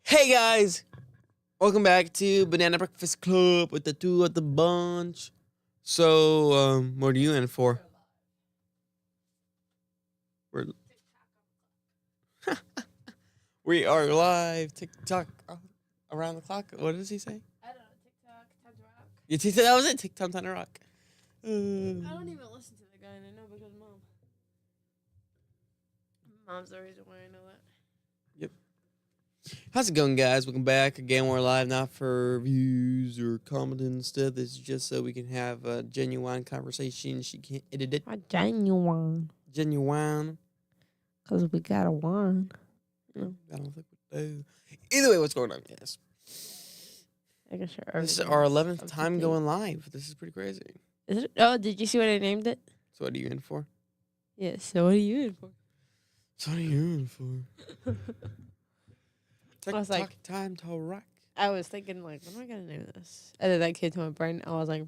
Hey guys, welcome back to Banana Breakfast Club with the two of the bunch. So, what are you in for? We're we are live. TikTok around the clock. What does he say? I don't know. TikTok, Time to Rock. You that was it. TikTok, Time to Rock. I don't even listen to the guy, and I know because mom. Mom's the reason why I know that. Yep. How's it going, guys? Welcome back again. We're live, not for views or comments and stuff. This is just so we can have a genuine conversation. She can't edit it. Genuine. Genuine. Because we got a wand. I don't think we do. Either way, what's going on, guys? I guess This is our 11th time going live. This is pretty crazy. Is it? Oh, did you see what I named it? So what are you in for? Yeah, so what are you in for? So what are you in for? I was like, Time to Rock. I was thinking, like, what am I going to name this? And then that came to my brain. I was like,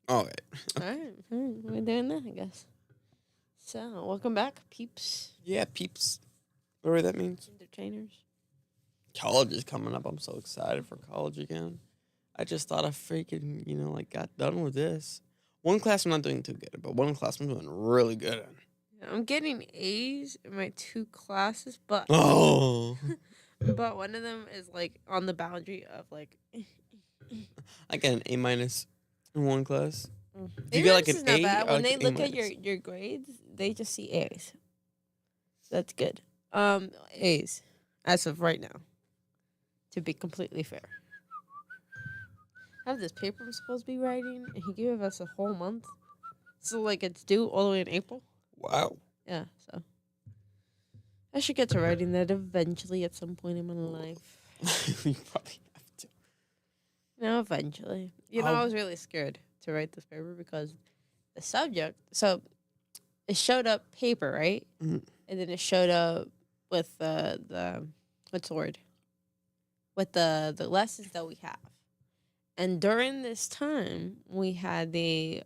Okay. all right, we're doing that, I guess. So, welcome back, peeps. Yeah, peeps. Whatever that means. Entertainers. College is coming up. I'm so excited for college again. I just thought I freaking, got done with this. One class I'm not doing too good, but one class I'm doing really good in. I'm getting A's in my 2 classes, but Oh. but one of them is like on the boundary of like. I got an A- in one class. Do you get like an not A? bad. Or When like they an look at A-? your grades, they just see A's. That's good. A's as of right now. To be completely fair. I have this paper I'm supposed to be writing, and he gave us a whole month. So like it's due all the way in April. Wow. Yeah, so I should get to writing that eventually at some point in my life. You probably have to. No, eventually. I was really scared to write this paper because the subject. So it showed up paper, right? Mm-hmm. And then it showed up with the what's the word? With the lessons that we have. And during this time, we had the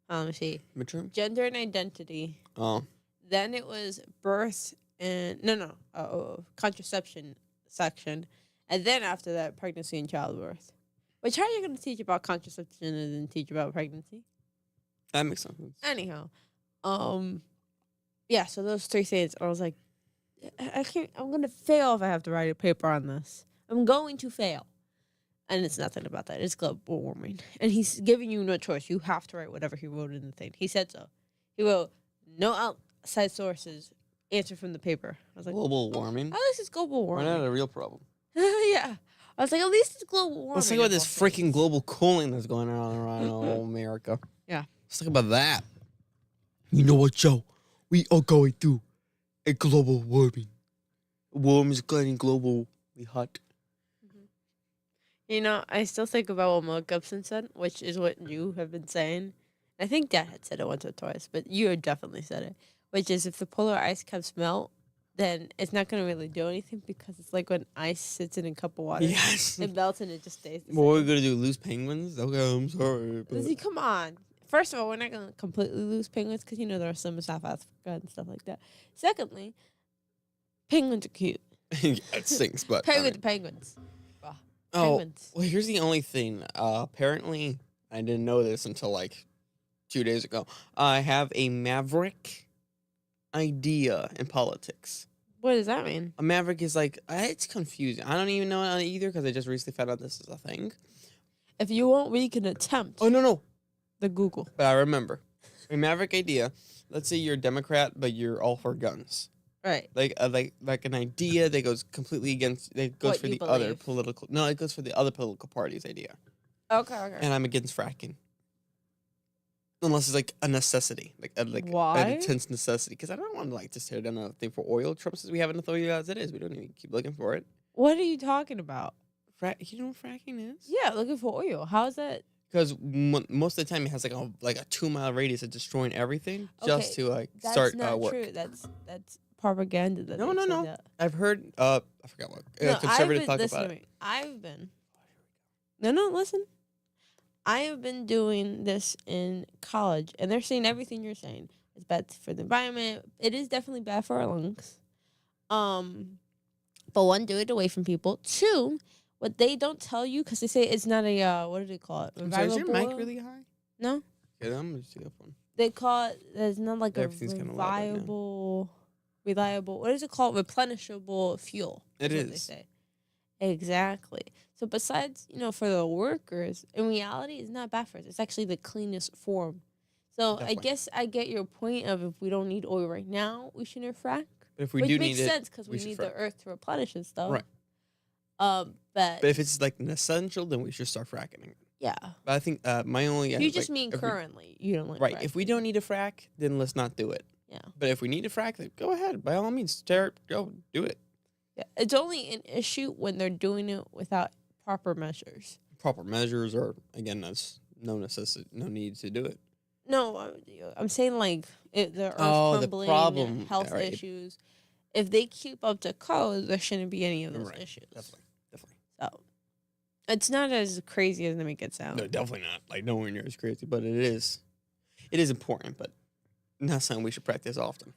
let me see, Midterm? gender and identity. Oh. Then it was birth and contraception section, and then after that, pregnancy and childbirth. Which how are you going to teach about contraception and then teach about pregnancy? That makes sense. Anyhow, yeah. So those 3 things, I was like, I can't. I'm going to fail if I have to write a paper on this. I'm going to fail. And it's nothing about that. It's global warming. And he's giving you no choice. You have to write whatever he wrote in the thing. He said so. He wrote, no outside sources, answer from the paper. I was like, global warming? At least it's global warming. Why not a real problem? Yeah. I was like, at least it's global warming. Let's talk about this freaking global cooling that's going on around all America. Yeah. Let's talk about that. You know what, Joe? We are going through a global warming. Warm is getting globally hot. I still think about what Mel Gibson said, which is what you have been saying. I think Dad had said it once or twice, but you had definitely said it, which is if the polar ice caps melt, then it's not going to really do anything because it's like when ice sits in a cup of water. Yes. It melts and it just stays the What are we same. going to do, lose penguins? Okay, I'm sorry. But... Come on. First of all, we're not going to completely lose penguins because, there are some in South Africa and stuff like that. Secondly, penguins are cute. Yeah, it stinks, but... Penguins. Oh, Penguins. well, here's the only thing. Apparently, I didn't know this until, 2 days ago. I have a maverick idea in politics. What does that mean? A maverick is it's confusing. I don't even know it either because I just recently found out this is a thing. If you want, we can attempt. Oh, no. The Google. But I remember. A maverick idea. Let's say you're a Democrat, but you're all for guns. Right. Like an idea that goes completely against. That goes What for you the other believe. political. No, it goes for the other political party's idea. Okay. And I'm against fracking. Unless it's a necessity, Why? an intense necessity. Because I don't want to just tear down a thing for oil. Trump says we have an authority as it is. We don't even keep looking for it. What are you talking about? You know what fracking is? Yeah, looking for oil. How is that? Because most of the time it has a 2-mile radius of destroying everything just to That's start not work. true. That's propaganda. That No. they say that. I've heard. I forgot what conservative talk about it. Listen. I have been doing this in college, and they're saying everything you're saying. It's bad for the environment. It is definitely bad for our lungs. But one, do it away from people. Two, what they don't tell you, because they say it's not a, what do they call it? I'm sorry, is your mic Revival? really high? No. Yeah, I'm going to see up one. They call it, it's not like Everything's kinda loud right now. reliable, what is it called? Replenishable fuel. It What they is. say. Exactly. So besides, for the workers, in reality, it's not bad for us. It's actually the cleanest form. So Definitely. I guess I get your point of if we don't need oil right now, we shouldn't frack. But if we Which do makes need sense it, because we we should need frack. the earth to replenish and stuff. Right. But if it's like an essential, then we should start fracking. yeah. But I think my only... You just mean if we- currently. You don't like Right. If we fracking. don't need a frack, then let's not do it. Yeah. But if we need a frack, then go ahead. By all means, go do it. Yeah. It's only an issue when they're doing it without proper measures. Proper measures are, again, that's no necessity, no need to do it. No, I'm saying like the earth Oh, the crumbling, problem, health right. issues. If they keep up to code, there shouldn't be any of those Right. issues. Definitely. So it's not as crazy as they make it sound. No, definitely not. Like, nowhere near as crazy, but it is. It is important, but not something we should practice often.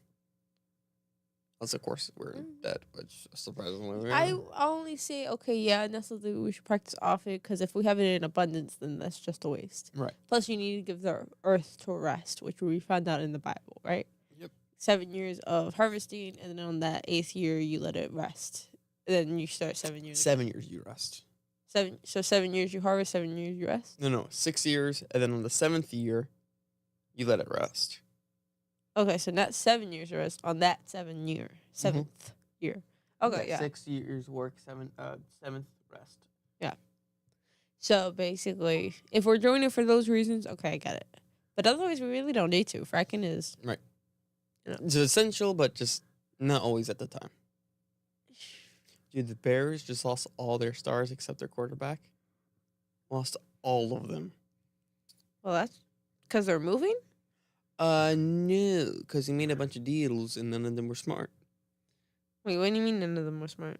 Unless, of course, we're dead, which surprisingly we are. I only say, okay, yeah, that's something we should practice often because if we have it in abundance, then that's just a waste. Right. Plus, you need to give the earth to rest, which we found out in the Bible, right? Yep. 7 years of harvesting, and then on that 8th year, you let it rest. And then you start 7 years. 7 years you rest. 7 years you harvest, 7 years you rest? No, 6 years, and then on the 7th year, you let it rest. Okay, so not 7 years rest on that 7 year, 7th year. Okay, yeah. 6 years work, 7th rest. So basically, if we're doing it for those reasons, okay, I get it. But otherwise, we really don't need to. Fracking is It's essential, but just not always at the time. Dude, the Bears just lost all their stars except their quarterback. Lost all of them. well, that's because they're moving. No, because he made a bunch of deals and none of them were smart. Wait, what do you mean none of them were smart?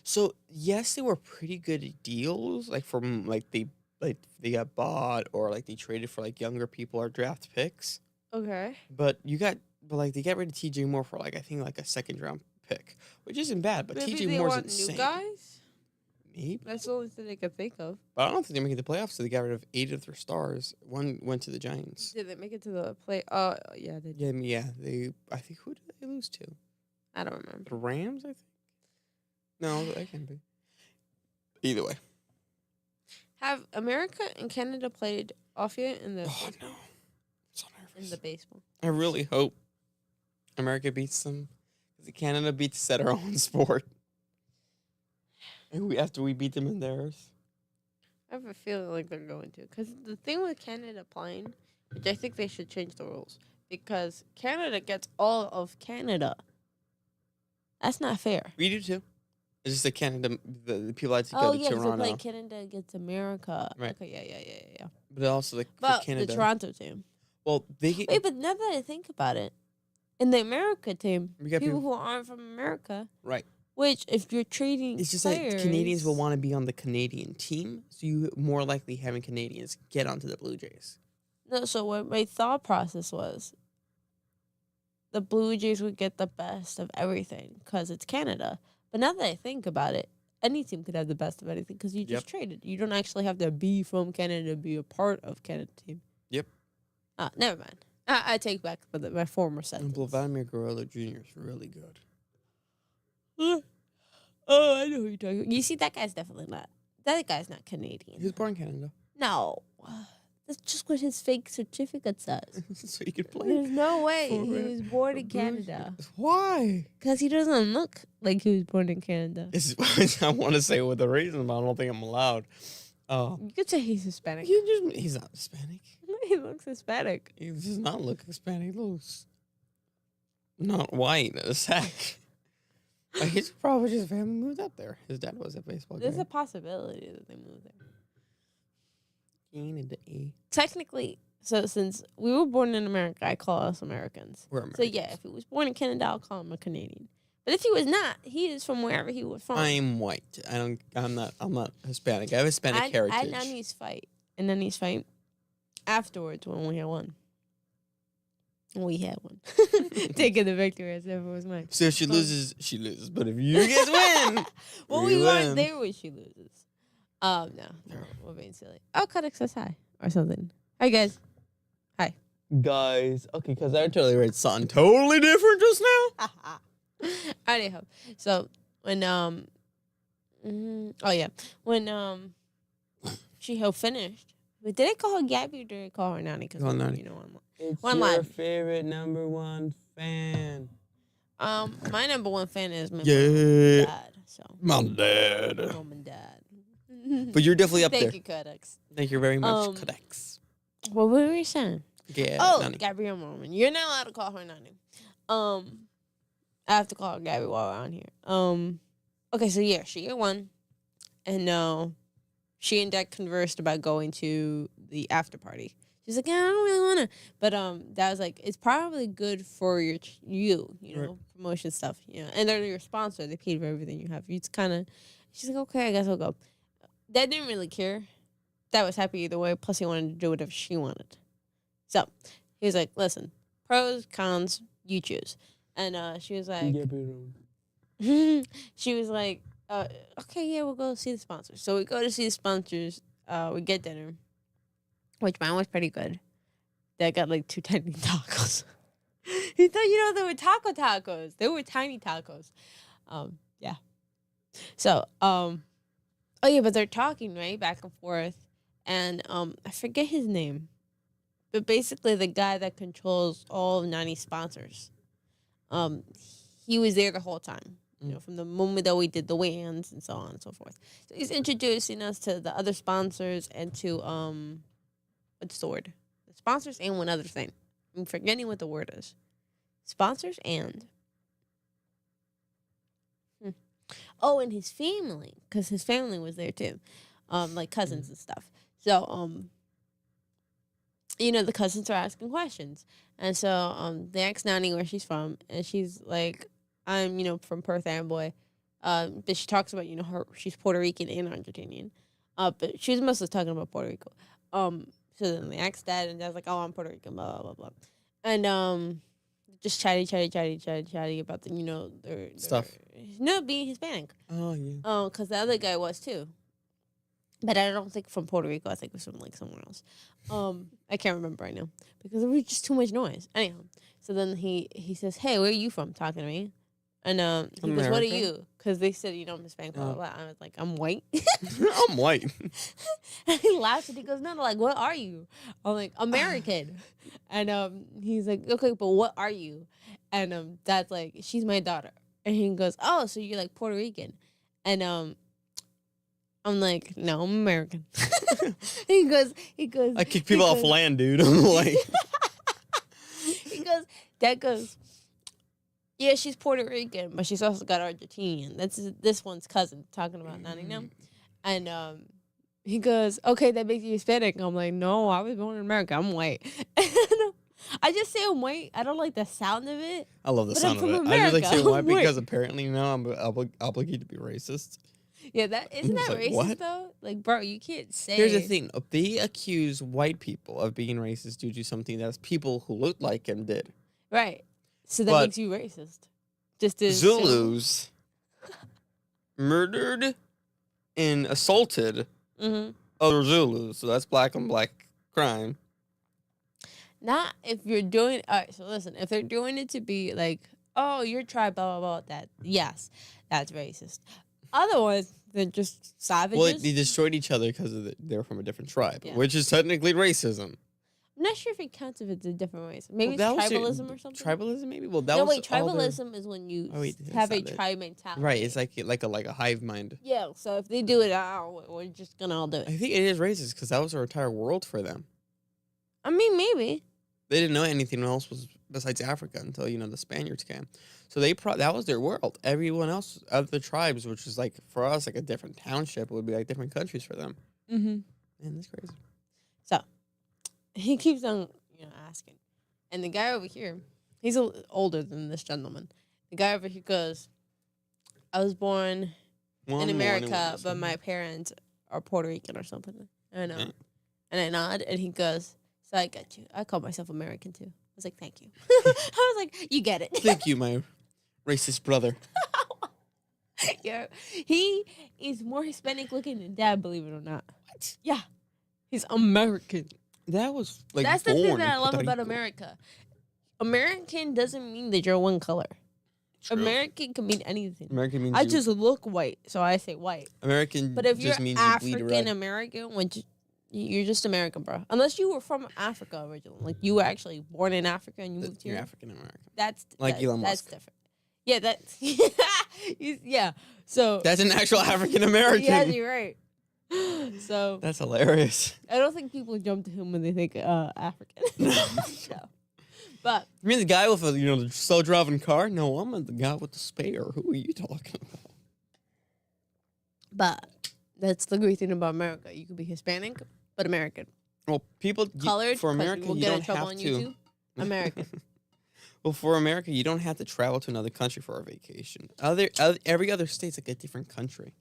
So yes, they were pretty good deals, like from they got bought or like they traded for like younger people or draft picks. Okay. But they got rid of TJ Moore for like I think like a second round pick, which isn't bad. But Maybe TJ they Moore's want insane. new guys. Maybe. That's the only thing they could think of. But I don't think they're making the playoffs, so they got rid of 8 of their stars. One went to the Giants. Did they make it to the play? Oh, yeah, they did. Yeah. I think who did they lose to? I don't remember. The Rams, I think. No, that can't be. Either way. Have America and Canada played off yet in the Oh no, I'm so nervous. in the baseball? I really hope America beats them because Canada beats us at our own sport. And after we beat them in theirs. I have a feeling like they're going to. Because the thing with Canada playing, which I think they should change the rules, because Canada gets all of Canada. That's not fair. We do too. It's just that Canada, the people had to go Oh, to yeah, because they Toronto. play Canada against America. Right. Okay, yeah. But also like for But Canada. the Toronto team. Well, they get, Wait, but now that I think about it, in the America team, We got people people- who aren't from America, right. which if you're trading It's just players, that Canadians will want to be on the Canadian team, so you more likely having Canadians get onto the Blue Jays. No, so what my thought process was, the Blue Jays would get the best of everything because it's Canada. But now that I think about it, any team could have the best of anything because you just traded. You don't actually have to be from Canada to be a part of Canada team. Yep. Never mind. I take back my former sentence. And Vladimir Guerrero Jr. is really good. Oh, I know who you're talking about. You see, that guy's definitely not. That guy's not Canadian. He was born in Canada, No. That's just what his fake certificate says. so he could play. There's no way for he it. was born in Blue Canada. Jays. Why? Because he doesn't look like he was born in Canada. I want to say with a reason, but I don't think I'm allowed. You could say he's Hispanic. He's not Hispanic. He looks Hispanic. He does not look Hispanic. He looks not white as heck. Like, he's probably just family moved up there. His dad was a baseball There's guy. a possibility that they moved there. Canada. Technically, so since we were born in America, I call us Americans. We're So Americans. yeah, if he was born in Canada, I'll call him a Canadian. But if he was not, he is from wherever he was from. I'm white. I'm not Hispanic. I have Hispanic heritage. I Nanny's fight. And Nanny's fight afterwards when we had won. We had one. Taking the victory as if it was mine. So if she loses, she loses. But if you guys win, Well, we weren't there when she loses. No, we're being silly. Oh, Codex says hi or something. Hi, guys. Hi. Guys, okay, because I totally read something totally different just now. Anyhow, so when when she finished. But did I call her Gabby or did I call her Nani? Because you know it's one your line. favorite number one fan. My number one fan is my mom Yeah. and dad. So Mom and dad. Mom and dad. But you're definitely up there. Thank you, Codex. Thank you very much, Codex. What were we saying? Yeah. Oh, Gabrielle Mormon. You're not allowed to call her Nani. I have to call her Gabby while we're on here. Okay, so yeah, she year one, and she and Dad conversed about going to the after party. She's like, yeah, I don't really want to. But Dad was like, it's probably good for you know, right. Promotion stuff, you know. And they're your sponsor. They paid for everything you have. It's kind of, she's like, okay, I guess I'll go. Dad didn't really care. Dad was happy either way. Plus, he wanted to do whatever she wanted. So he was like, listen, pros, cons, you choose. And she was like, she was like, okay, yeah, we'll go see the sponsors. So we go to see the sponsors. We get dinner, which mine was pretty good. They got like 2 tiny tacos. He thought, you know, they were tacos. They were tiny tacos. Yeah. So, oh yeah, but they're talking, right? Back and forth. And I forget his name. But basically the guy that controls all of Nani's sponsors. He was there the whole time. You know, from the moment that we did the weigh-ins and so on and so forth. So he's introducing us to the other sponsors and to what's the word? The sponsors and one other thing. I'm forgetting what the word is. Sponsors and oh, and his family, because his family was there too, like cousins and stuff. So you know, the cousins are asking questions, and so they asked Nani where she's from, and she's like, I'm, you know, from Perth Amboy. But she talks about, you know, she's Puerto Rican and Argentinian. But she was mostly talking about Puerto Rico. So then they asked Dad, and Dad's like, oh, I'm Puerto Rican, blah, blah, blah, blah. And just chatty about the, you know, their stuff. No, being Hispanic. Oh, yeah. Because the other guy was too. But I don't think from Puerto Rico. I think it was from like somewhere else. I can't remember right now because there was just too much noise. Anyhow, so then he says, hey, where are you from? Talking to me. And he goes, what are you? Because they said, you know, I'm Hispanic, blah, blah, blah. I was like, I'm white. I'm white. And he laughs and he goes, no, like, what are you? I'm like, American. And he's like, okay, but what are you? And Dad's like, she's my daughter. And he goes, oh, so you're like Puerto Rican. And I'm like, no, I'm American. he goes. I kick people off land, dude. I'm like. Dad goes, yeah, she's Puerto Rican, but she's also got Argentinian. That's this one's cousin, talking about Nani now. And he goes, okay, that makes you Hispanic. I'm like, no, I was born in America. I'm white. I just say I'm white. I don't like the sound of it. I love the sound of it. America. I just like saying white because apparently now I'm obligated to be racist. Yeah, isn't that racist, what? Though? Like, bro, you can't say. Here's the thing. They accuse white people of being racist due to something that people who looked like him did. Right. So that makes you racist. Just as Zulus murdered and assaulted other Zulus. So that's black on black crime. Not if you're doing. All right, so listen. If they're doing it to be like, oh, your tribe, blah, blah, blah, yes, that's racist. Otherwise, they're just savages. Well, they destroyed each other because they're from a different tribe, which is technically racism. I'm not sure if it counts if it's a different race. Maybe it's tribalism or something. Tribalism, maybe. Well, tribalism is when you have a tribe mentality. Right, it's like a hive mind. Yeah, so if they do it, we're just gonna all do it. I think it is racist because that was our entire world for them. I mean, maybe they didn't know anything else was besides Africa until the Spaniards came. So that was their world. Everyone else of the tribes, which is like for us like a different township, would be like different countries for them. Man, that's crazy. So he keeps on asking, and the guy over here, he's older than this gentleman. The guy over here goes, I was born in America, but my parents are Puerto Rican or something. I don't know. And I nod, and he goes, so I got you. I call myself American too. I was like, thank you. I was like, you get it. Thank you, my racist brother. Yeah, he is more Hispanic looking than Dad, believe it or not. What? Yeah, he's American. That was like That's the thing born that I in love Puerto about Rico. America. American doesn't mean that you're one color. True. American can mean anything. American means I you- just look white, so I say white. American But if just you're means you bleed African red. American, which you're just American, bro. Unless you were from Africa originally, like you were actually born in Africa and you moved You're here. African American. That's Like Elon That's Musk. different. Yeah, that's yeah. So That's an actual African American. yeah, you're right. So That's hilarious. I don't think people jump to him when they think African. No. No. But You mean the guy with a the slow-driving car? No, I'm the guy with the spare. Who are you talking about? But that's the great thing about America. You could be Hispanic, but American. Well, people Colored, for 'cause America, we'll you get in don't trouble have on to. YouTube. American. Well, for America, you don't have to travel to another country for a vacation. Every other state's like a different country.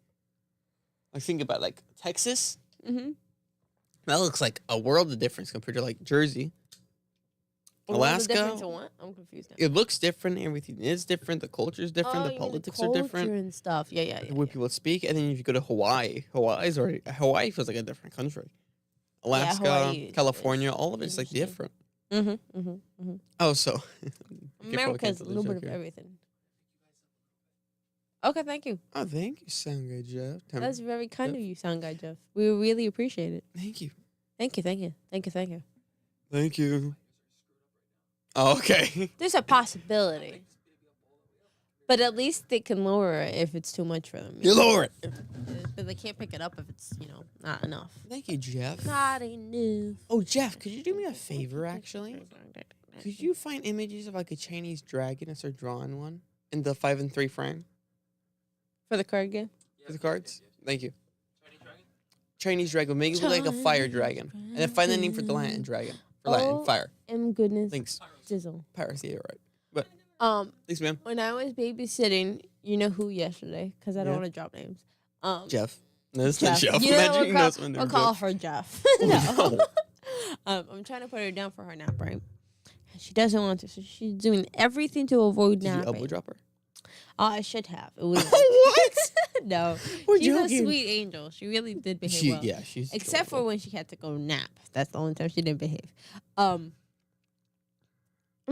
Like think about like Texas. Mm-hmm. That looks like a world of difference compared to like Jersey. Alaska. What? I'm confused now. It looks different. Everything is different. The culture is different. The you mean politics are different. culture and stuff. Yeah. The way people speak, and then if you go to Hawaii, Hawaii feels like a different country. Alaska, Hawaii California, is all of it's like interesting. different. Mm-hmm. Oh, so America's a little bit of everything. Okay, thank you. Oh, thank you, sound guy Jeff. That's very kind of you, sound guy Jeff. We really appreciate it. Thank you. Thank you. Thank you. Oh, okay. There's a possibility. But at least they can lower it if it's too much for them. You lower it. But they can't pick it up if it's, not enough. Thank you, Jeff. Not enough. Oh, Jeff, could you do me a favor, actually? Could you find images of like a Chinese dragon and start drawing one in the 5 and 3 frame For the card game? for the cards? Thank you. Chinese dragon. Make it look like a fire dragon. And then find the name for the Latin dragon. For Latin, fire. And goodness. Thanks. Dizzle. Piracy, yeah, right. But thanks, man. When I was babysitting, you know who yesterday? Because I don't Yeah. want to drop names. Jeff. No, it's not Jeff. You know, Imagine you know someone we'll named call Jeff. her Jeff. Oh, no. I'm trying to put her down for her nap, right? She doesn't want to, so she's doing everything to avoid Did you napping. elbow drop her? I should have. It was What? no. We're She's joking. a sweet angel. She really did behave well. She's Except for adorable. when she had to go nap. That's the only time she didn't behave. I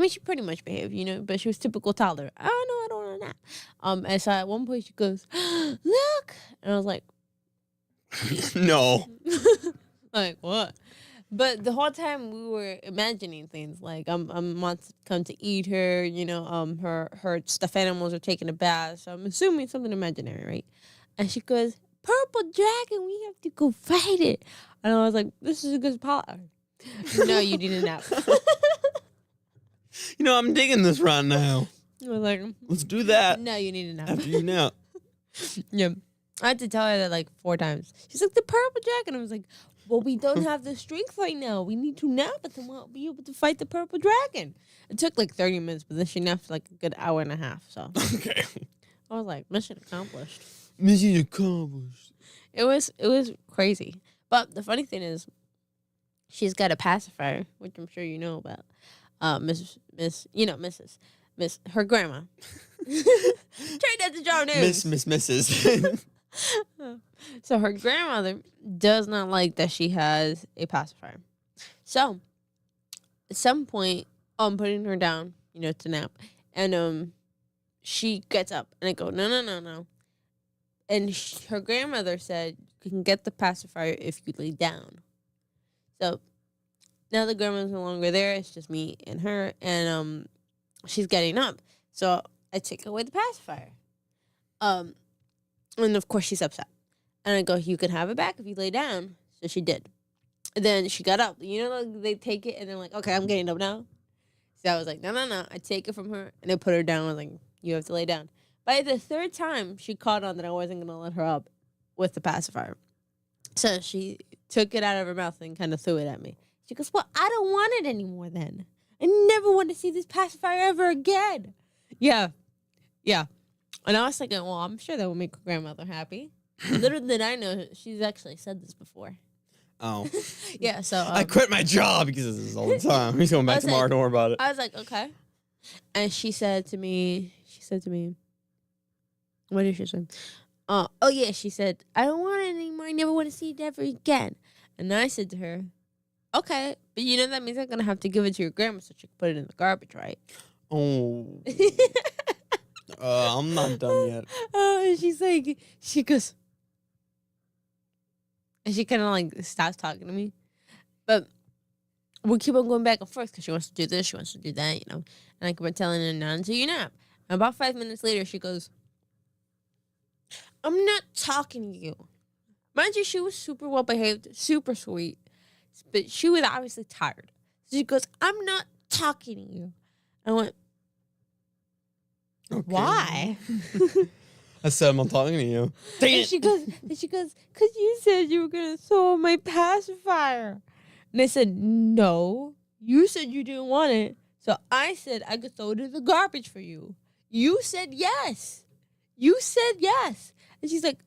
mean, she pretty much behaved, but she was typical toddler. Oh, no, I don't want to nap. And so at one point she goes, look. And I was like, No. like, what? But the whole time we were imagining things like I'm want to come to eat her, her stuffed animals are taking a bath. So I'm assuming something imaginary, right? And she goes, purple dragon, we have to go fight it. And I was like, this is a good spot. No, you need a nap. I'm digging this right now. I was like, Let's do that no, you need a nap. after you nap. Yeah. I had to tell her that like 4 times. She's like, the purple dragon. I was like, well, we don't have the strength right now. We need to nap, but then we'll be able to fight the purple dragon. It took like 30 minutes, but then she napped for like a good hour and a half. So Okay. I was like, mission accomplished. Mission accomplished. It was crazy. But the funny thing is, she's got a pacifier, which I'm sure you know about. Mrs. Her grandma. Try not to draw names. Mrs. So her grandmother does not like that she has a pacifier. So at some point, I'm putting her down, to nap, and she gets up, and I go, no. And her grandmother said, you can get the pacifier if you lay down. So now the grandma's no longer there. It's just me and her, and she's getting up. So I take away the pacifier. And of course she's upset. And I go, you can have it back if you lay down. So she did. And then she got up. They take it and they're like, okay, I'm getting up now. So I was like, no. I take it from her and I put her down. I was like, you have to lay down. By the 3rd time, she caught on that I wasn't going to let her up with the pacifier. So she took it out of her mouth and kind of threw it at me. She goes, well, I don't want it anymore then. I never want to see this pacifier ever again. Yeah. And I was thinking, well, I'm sure that will make her grandmother happy. Little did I know, she's actually said this before. Oh. Yeah, so I quit my job because this is all the time. He's going back tomorrow. Don't worry about it. I was like, okay. And she said to me, what did she say? Oh yeah, she said, I don't want it anymore. I never want to see it ever again. And I said to her, okay, but you know that means I'm going to have to give it to your grandma so she can put it in the garbage, right? Oh. I'm not done yet. And she's like, she goes, and she kind of like stops talking to me. But we keep on going back and forth because she wants to do this, she wants to do that, you know. And I keep on telling her, not until you nap. And about 5 minutes later, she goes, I'm not talking to you. Mind you, she was super well behaved, super sweet. But she was obviously tired. So she goes, I'm not talking to you. I went, okay. Why? I said I'm not talking to you. And she goes, because you said you were going to throw my pacifier. And I said, no. You said you didn't want it. So I said I could throw it in the garbage for you. You said yes. You said yes. And she's like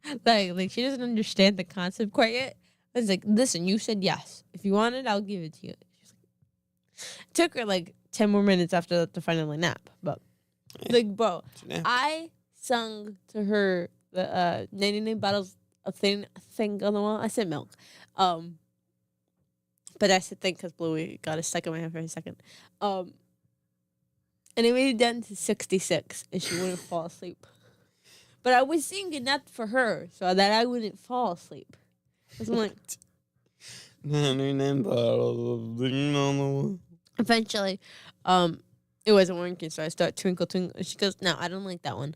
she doesn't understand the concept quite yet. I was like, listen, you said yes. If you want it, I'll give it to you. She's like, it took her like 10 more minutes after that to finally nap. But like, bro, I sung to her the 99 bottles of thing on the wall. I said milk. But I said thing because Bluey got it stuck in my head for a second. And it made it down to 66 and she wouldn't fall asleep. But I was singing not for her, so that I wouldn't fall asleep. Because I'm like, 99 bottles of thing on the wall. Eventually, it wasn't working, so I started Twinkle Twinkle. And she goes, no, I don't like that one.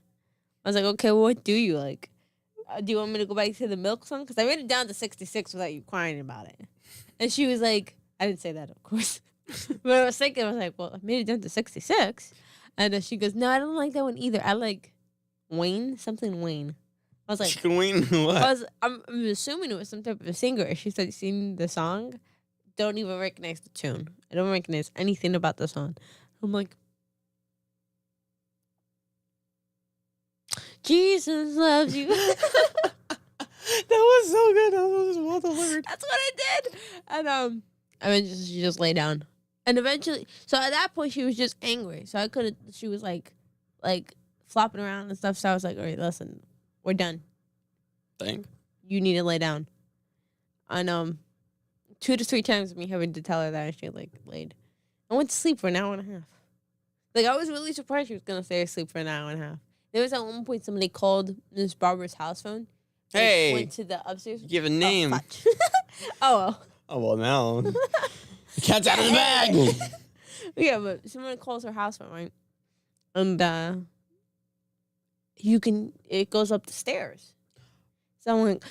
I was like, okay, well, what do you like? Do you want me to go back to the milk song? Because I made it down to 66 without you crying about it. And she was like, I didn't say that, of course. But I was thinking, I was like, well, I made it down to 66. And then she goes, no, I don't like that one either. I like Wayne, something Wayne. I was like, Chicken Wayne? What? I'm assuming it was some type of a singer. And she said, sing the song. Don't even recognize the tune. I don't recognize anything about the song. I'm like, Jesus loves you. That was so good. That was well delivered. That's what I did. And she just lay down. And eventually, so at that point, she was just angry. So she was like flopping around and stuff. So I was like, all right, listen, we're done. Thank. You need to lay down. And 2 to 3 times me having to tell her that, she laid. I went to sleep for an hour and a half. Like, I was really surprised she was going to stay asleep for an hour and a half. There was at one point somebody called Miss Barbara's house phone. Hey. Went to the upstairs. You give a name. Oh, well. Oh, well, now. The cat's out of the bag. Yeah, but someone calls her house phone, right? And it goes up the stairs. So I'm like,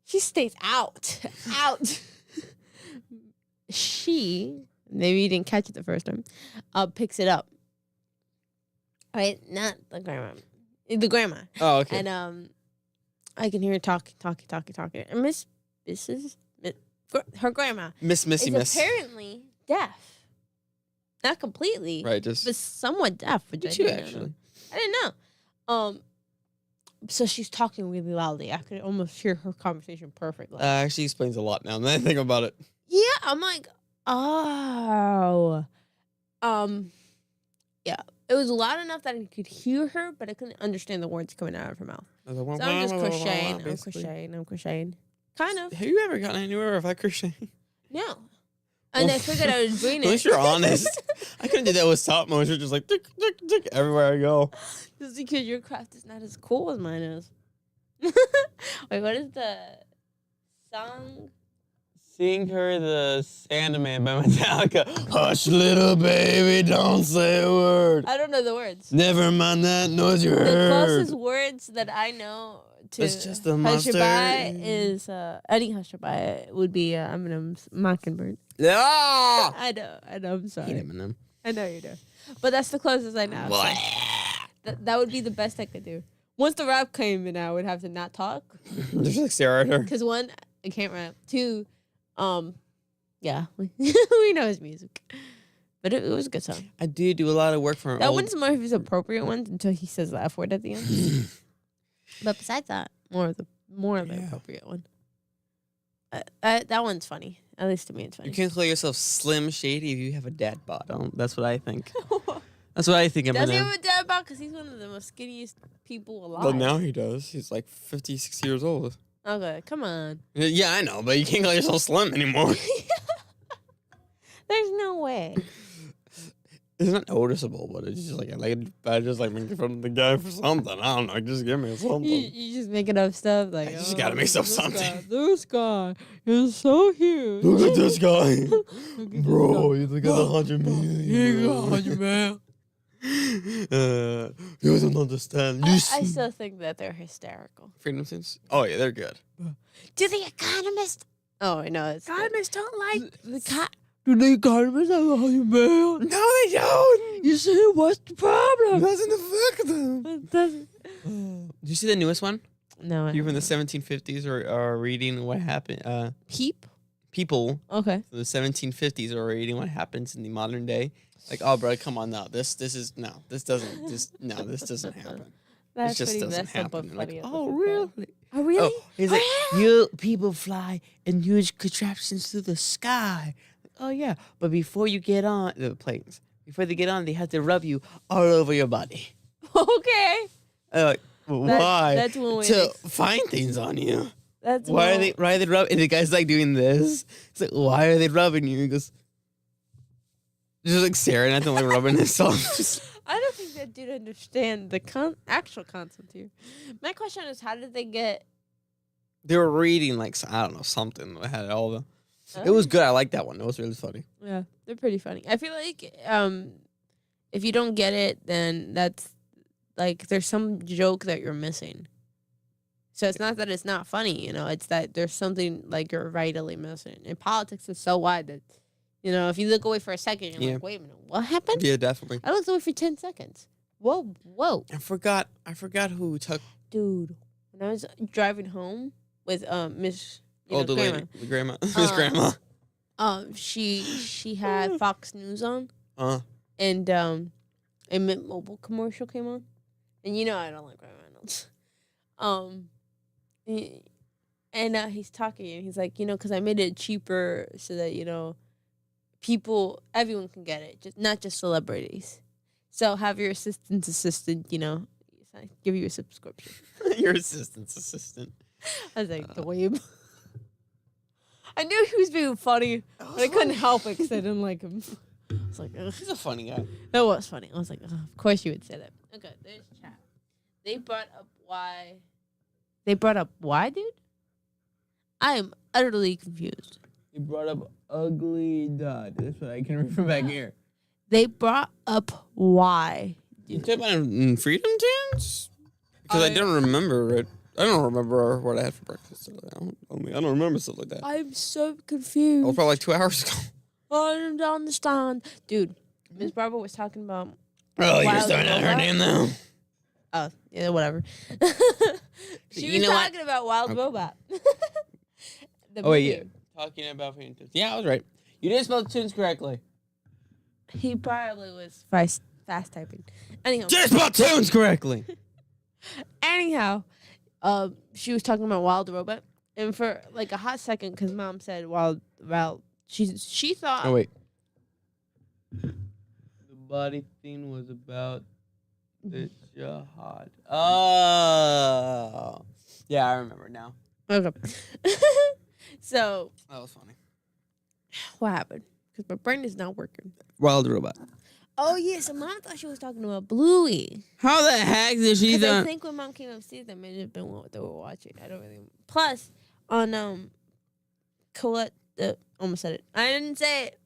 she stays out. She, maybe you didn't catch it the first time, picks it up. Right? Not the grandma. The grandma. Oh, okay. And I can hear her talking. And her grandma. Miss Missy is Miss. apparently deaf. Not completely. Right, but somewhat deaf. Which I didn't know. I didn't know. So she's talking really loudly. I could almost hear her conversation perfectly. Actually explains a lot now. Now I think about it. Yeah, I'm like, oh. Yeah. It was loud enough that I could hear her, but I couldn't understand the words coming out of her mouth. So I'm just crocheting. Kind of. Have you ever gotten anywhere with that crocheting? No. And I figured I was doing it. At least you're honest. I couldn't do that with stop motion, just like tick, tick, tick, everywhere I go. Just because your craft is not as cool as mine is. Wait, what is the song? Sing her the Sandman by Metallica. Hush, little baby, don't say a word. I don't know the words. Never mind that noise you heard. The closest words that I know to it's just a monster. Hushabye is any Hushabye would be Eminem's Mockingbird. Yeah. I know. I'm sorry. Hate Eminem. I know you do. But that's the closest I know. So that would be the best I could do. Once the rap came in, I would have to not talk. Just like stare at her. Because 1, I can't rap. 2, yeah, we know his music. But it was a good song. I do a lot of work for that one's more of his appropriate ones until he says the F word at the end. But besides that, more of the appropriate one. That one's funny. At least to me, it's funny. You can't call yourself Slim Shady if you have a dad bod. That's what I think. That's what I think. Does he have a dad bod? Because he's one of the most skinniest people alive. Well, now he does. He's like 56 years old. Okay, come on. Yeah, I know, but you can't call yourself slim anymore. There's no way. It's not noticeable, but it's just like I just like making fun of the guy for something. I don't know. Just give me something. You just making up stuff like. I just gotta make up something. This guy is so huge. Look at this guy, bro. This He's like 100 million. He got 100 million. You don't understand. I still think that they're hysterical. Freedom Tunes? Oh yeah, they're good. Do the economists? Oh, I know. Economists don't like the Do the economists have 100 million? No, they don't. You see, what's the problem? It doesn't affect them. It doesn't. Did you see the newest one? No. People in the 1750s are reading what happened. People. Okay. The 1750s are reading what happens in the modern day. Like, oh, bro, come on now. This doesn't happen. That's it just pretty doesn't messed up happen. but Like, funny. oh, really? Oh, really? Oh, he's like, you people fly in huge contraptions through the sky. Oh, yeah. But before you get on the planes, before they get on, they have to rub you all over your body. Okay. Like, why? That's one way to find things on you. That's Why are they rubbing? And the guy's like doing this. It's like, why are they rubbing you? He goes, just like staring at them, like rubbing himself. I don't think that dude understand the actual concept here. My question is, how did they get? They were reading like I don't know something that had all the. It was good. I liked that one. It was really funny. Yeah, they're pretty funny. I feel like if you don't get it, then that's like there's some joke that you're missing. So it's not that it's not funny, it's that there's something like you're vitally missing. And politics is so wide that, if you look away for a second, you're like, wait a minute, what happened? Yeah, definitely. I looked away for 10 seconds. Whoa. I forgot who took. Dude, when I was driving home with Miss the grandma. lady, the grandma, Miss Grandma. She had Fox News on. And a Mint Mobile commercial came on. And I don't like Ryan Reynolds. And he's talking and he's like, because I made it cheaper so that, everyone can get it, not just celebrities. So have your assistant's assistant, give you a subscription. Your assistant's assistant. I was like, dweeb. I knew he was being funny, but I couldn't help it because I didn't like him. I was like, ugh. He's a funny guy. That was funny. I was like, of course you would say that. Okay, there's chat. They brought up why. They brought up why, dude? I am utterly confused. He brought up ugly dad. That's what I can remember back here. They brought up why. You talking about Freedom Tunes? Because I don't remember it. I don't remember what I had for breakfast. I don't remember stuff like that. I'm so confused. It was probably like 2 hours ago. I don't understand. Dude, Miss Barbara was talking about... Oh, you're starting out her name now? Oh, yeah, whatever. She was talking about Wild Robot. Yeah. Talking about Freedom Tunes. Yeah, I was right. You didn't spell the tunes correctly. He probably was fast typing. Anyhow. Just spell tunes correctly. Anyhow, she was talking about Wild Robot. And for like a hot second, because Mom said Wild, she thought... Oh, wait. The body thing was about the jihad. Oh. Yeah, I remember now. Okay. So... That was funny. What happened? Because my brain is not working. Wild Robot. Oh, yeah. So Mom thought she was talking about Bluey. How the heck did she... I think when Mom came upstairs, that may have been what they were watching. I don't really... Plus, on Colette... almost said it. I didn't say it.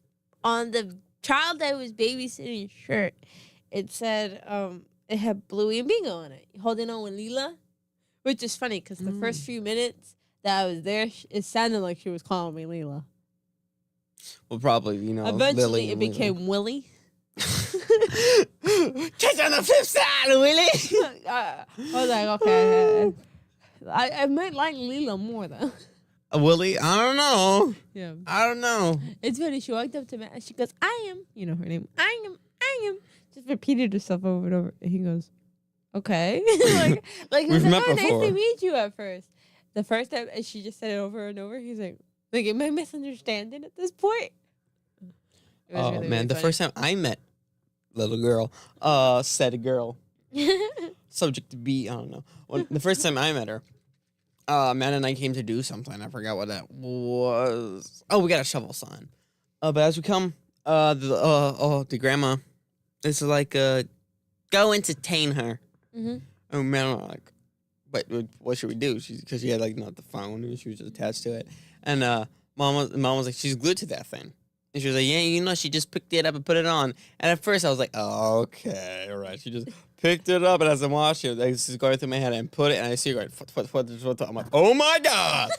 On the child that was babysitting shirt, it said it had Bluey and Bingo on it. Holding on with Leela. Which is funny because the first few minutes that I was there, it sounded like she was calling me Leela. Well, probably, Eventually, Lily it became Willie. Catch on the flip side, Willie. I was like, okay. I might like Leela more, though. Willie? I don't know. Yeah. I don't know. It's funny. She walked up to me and she goes, I am. You know her name. I am. Just repeated herself over and over. And he goes, okay. like he was We've like, met nice before. to meet you at first. The first time, and she just said it over and over. He's like, Like, am I misunderstanding at this point? It was Oh really, man, really the funny. first time I met little girl, said girl, subject to be, I don't know. The first time I met her, Matt and I came to do something. I forgot what that was. Oh, we got a shovel sign. But as we come, the grandma is like, go entertain her. Mm-hmm. Oh man, I'm like, what should we do? Because she had like not the phone, and she was just attached to it. And mom was like, she's glued to that thing. And she was like, yeah, she just picked it up and put it on. And at first I was like, oh, okay, all right. She just picked it up, and as I'm watching it, I just going through my head and put it, and I see her going, what. I'm like, oh my God.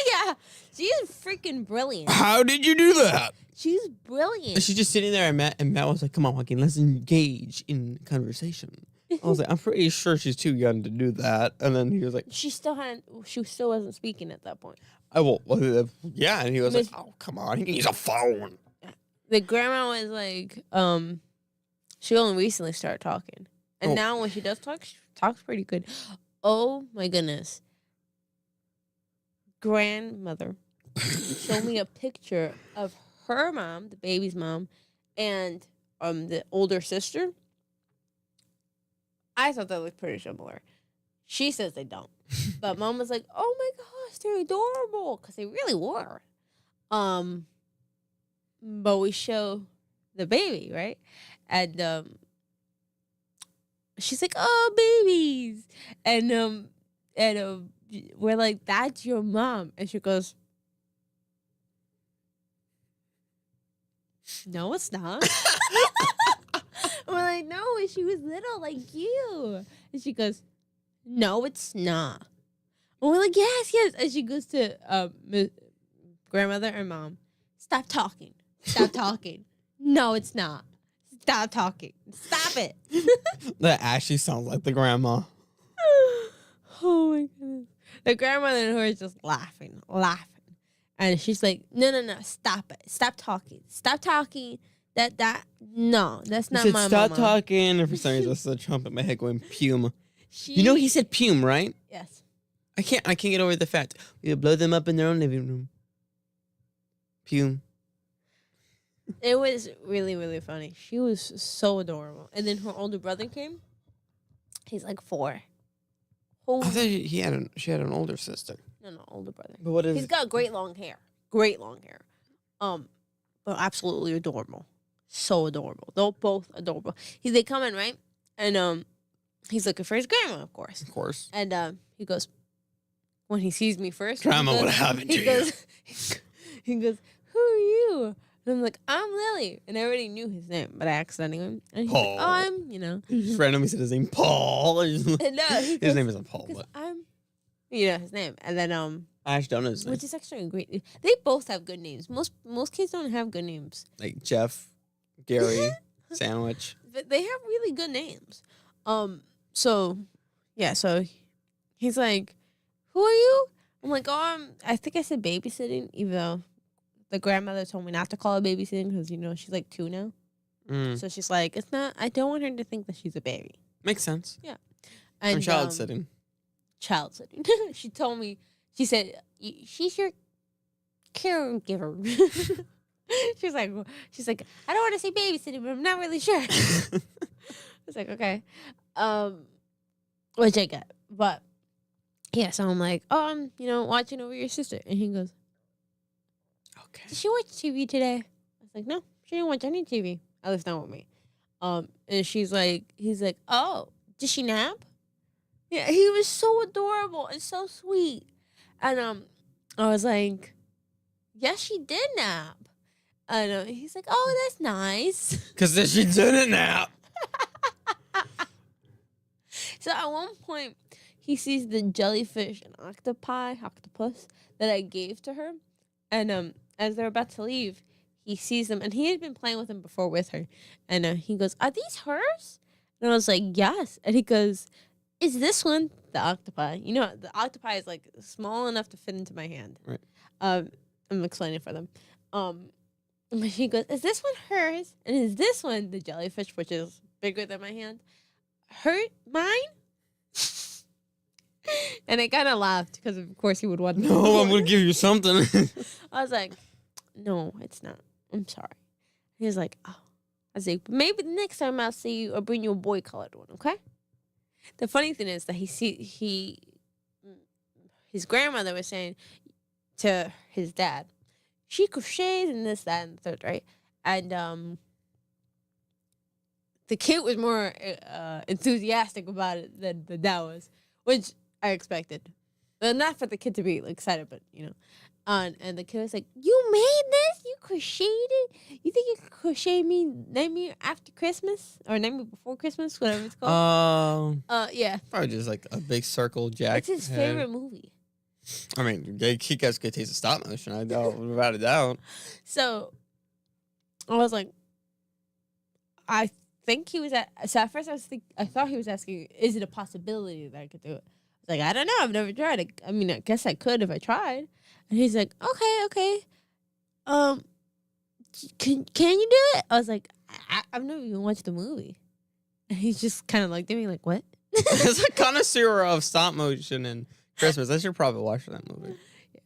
Yeah, she's freaking brilliant. How did you do that? She's brilliant. And she's just sitting there, and Matt was like, come on, Joaquin, let's engage in conversation. I was like, I'm pretty sure she's too young to do that. And then he was like, She still wasn't speaking at that point. Yeah. And he was like, oh, come on, he can use a phone. The grandma was like, she only recently started talking. And now when she does talk, she talks pretty good. Oh my goodness. Grandmother showed me a picture of her mom, the baby's mom, and the older sister. I thought they looked pretty similar. She says they don't. But mom was like, oh my gosh, they're adorable. Because they really were. But we show the baby, right? And she's like, oh, babies. And we're like, that's your mom. And she goes, no, it's not. We're like, no, she was little like you. And she goes, no, it's not. And we're like, yes. And she goes to grandmother and mom, stop talking. Stop talking. No, it's not. Stop talking. Stop it. That actually sounds like the grandma. Oh my goodness. The grandmother and her is just laughing. And she's like, no, stop it. Stop talking. Stop talking. No, that's not my stop mama. talking. And for some reason, I saw a trumpet in my head going, pume. He said pume, right? Yes. I can't get over the fact. We would blow them up in their own living room. Pume. It was really, really funny. She was so adorable. And then her older brother came. He's like 4. I thought she had an older sister. No, older brother. But what is? He's got great long hair. But absolutely adorable. So adorable. They're both adorable. They come in, right? And he's looking for his grandma, of course. Of course. And he goes, when he sees me first, Grandma, what happened to you? He goes, who are you? And I'm like, I'm Lily. And I already knew his name, but I asked anyone. And he's Paul. like, oh, I'm. His friend said his name, Paul. No, his name isn't Paul, but I'm, his name. And then I actually don't know his name. which is actually great. They both have good names. Most kids don't have good names. Like Jeff, Gary, Sandwich. But they have really good names. So he's like, who are you? I'm like, oh, I think I said babysitting, even though the grandmother told me not to call her babysitting because, she's like 2 now. So she's like, it's not, I don't want her to think that she's a baby. Makes sense. Yeah. And child sitting. Child sitting. She told me, she said, she's your caregiver. she's like, I don't want to say babysitting, but I'm not really sure. I was like, okay. Which I get. But yeah, so I'm like, oh, I'm, watching over your sister. And he goes, okay. Did she watch TV today? I was like, no, she didn't watch any TV. At least not with me. And he's like, oh, did she nap? Yeah, he was so adorable and so sweet. And I was like, yes, she did nap. And he's like, oh, that's nice. Because she didn't nap. So at one point, he sees the jellyfish and octopus that I gave to her. And as they're about to leave, he sees them. And he had been playing with them before with her. And he goes, are these hers? And I was like, yes. And he goes, is this one the octopi? The octopi is like small enough to fit into my hand. Right. I'm explaining for them. But he goes, is this one hers? And is this one the jellyfish, which is bigger than my hand? Mine? And I kind of laughed because, of course, he would want. No, I'm gonna give you something. I was like, no, it's not. I'm sorry. He was like, oh. I was like, maybe the next time I'll see you, I'll bring you a boy colored one, okay? The funny thing is that his grandmother was saying to his dad, she crochets and this, that, and the third, right? And the kid was more enthusiastic about it than the dad was, which I expected. Well, not for the kid to be excited, but and the kid was like, "You made this? You crocheted it? You think you could crochet me Nightmare After Christmas or Nightmare Before Christmas, whatever it's called?" Yeah. Probably just like a big circle jack. It's his favorite movie. I mean, he gets good taste of stop motion. I doubt, without a doubt. So I was like, I think he was So at first I thought he was asking, "Is it a possibility that I could do it?" I was like, I don't know. I've never tried. I mean, I guess I could if I tried. And he's like, okay. Can you do it? I was like, I've never even watched the movie. And he's just kind of like doing like, what? As a connoisseur of stop motion and Christmas, I should probably watch that movie. Yeah.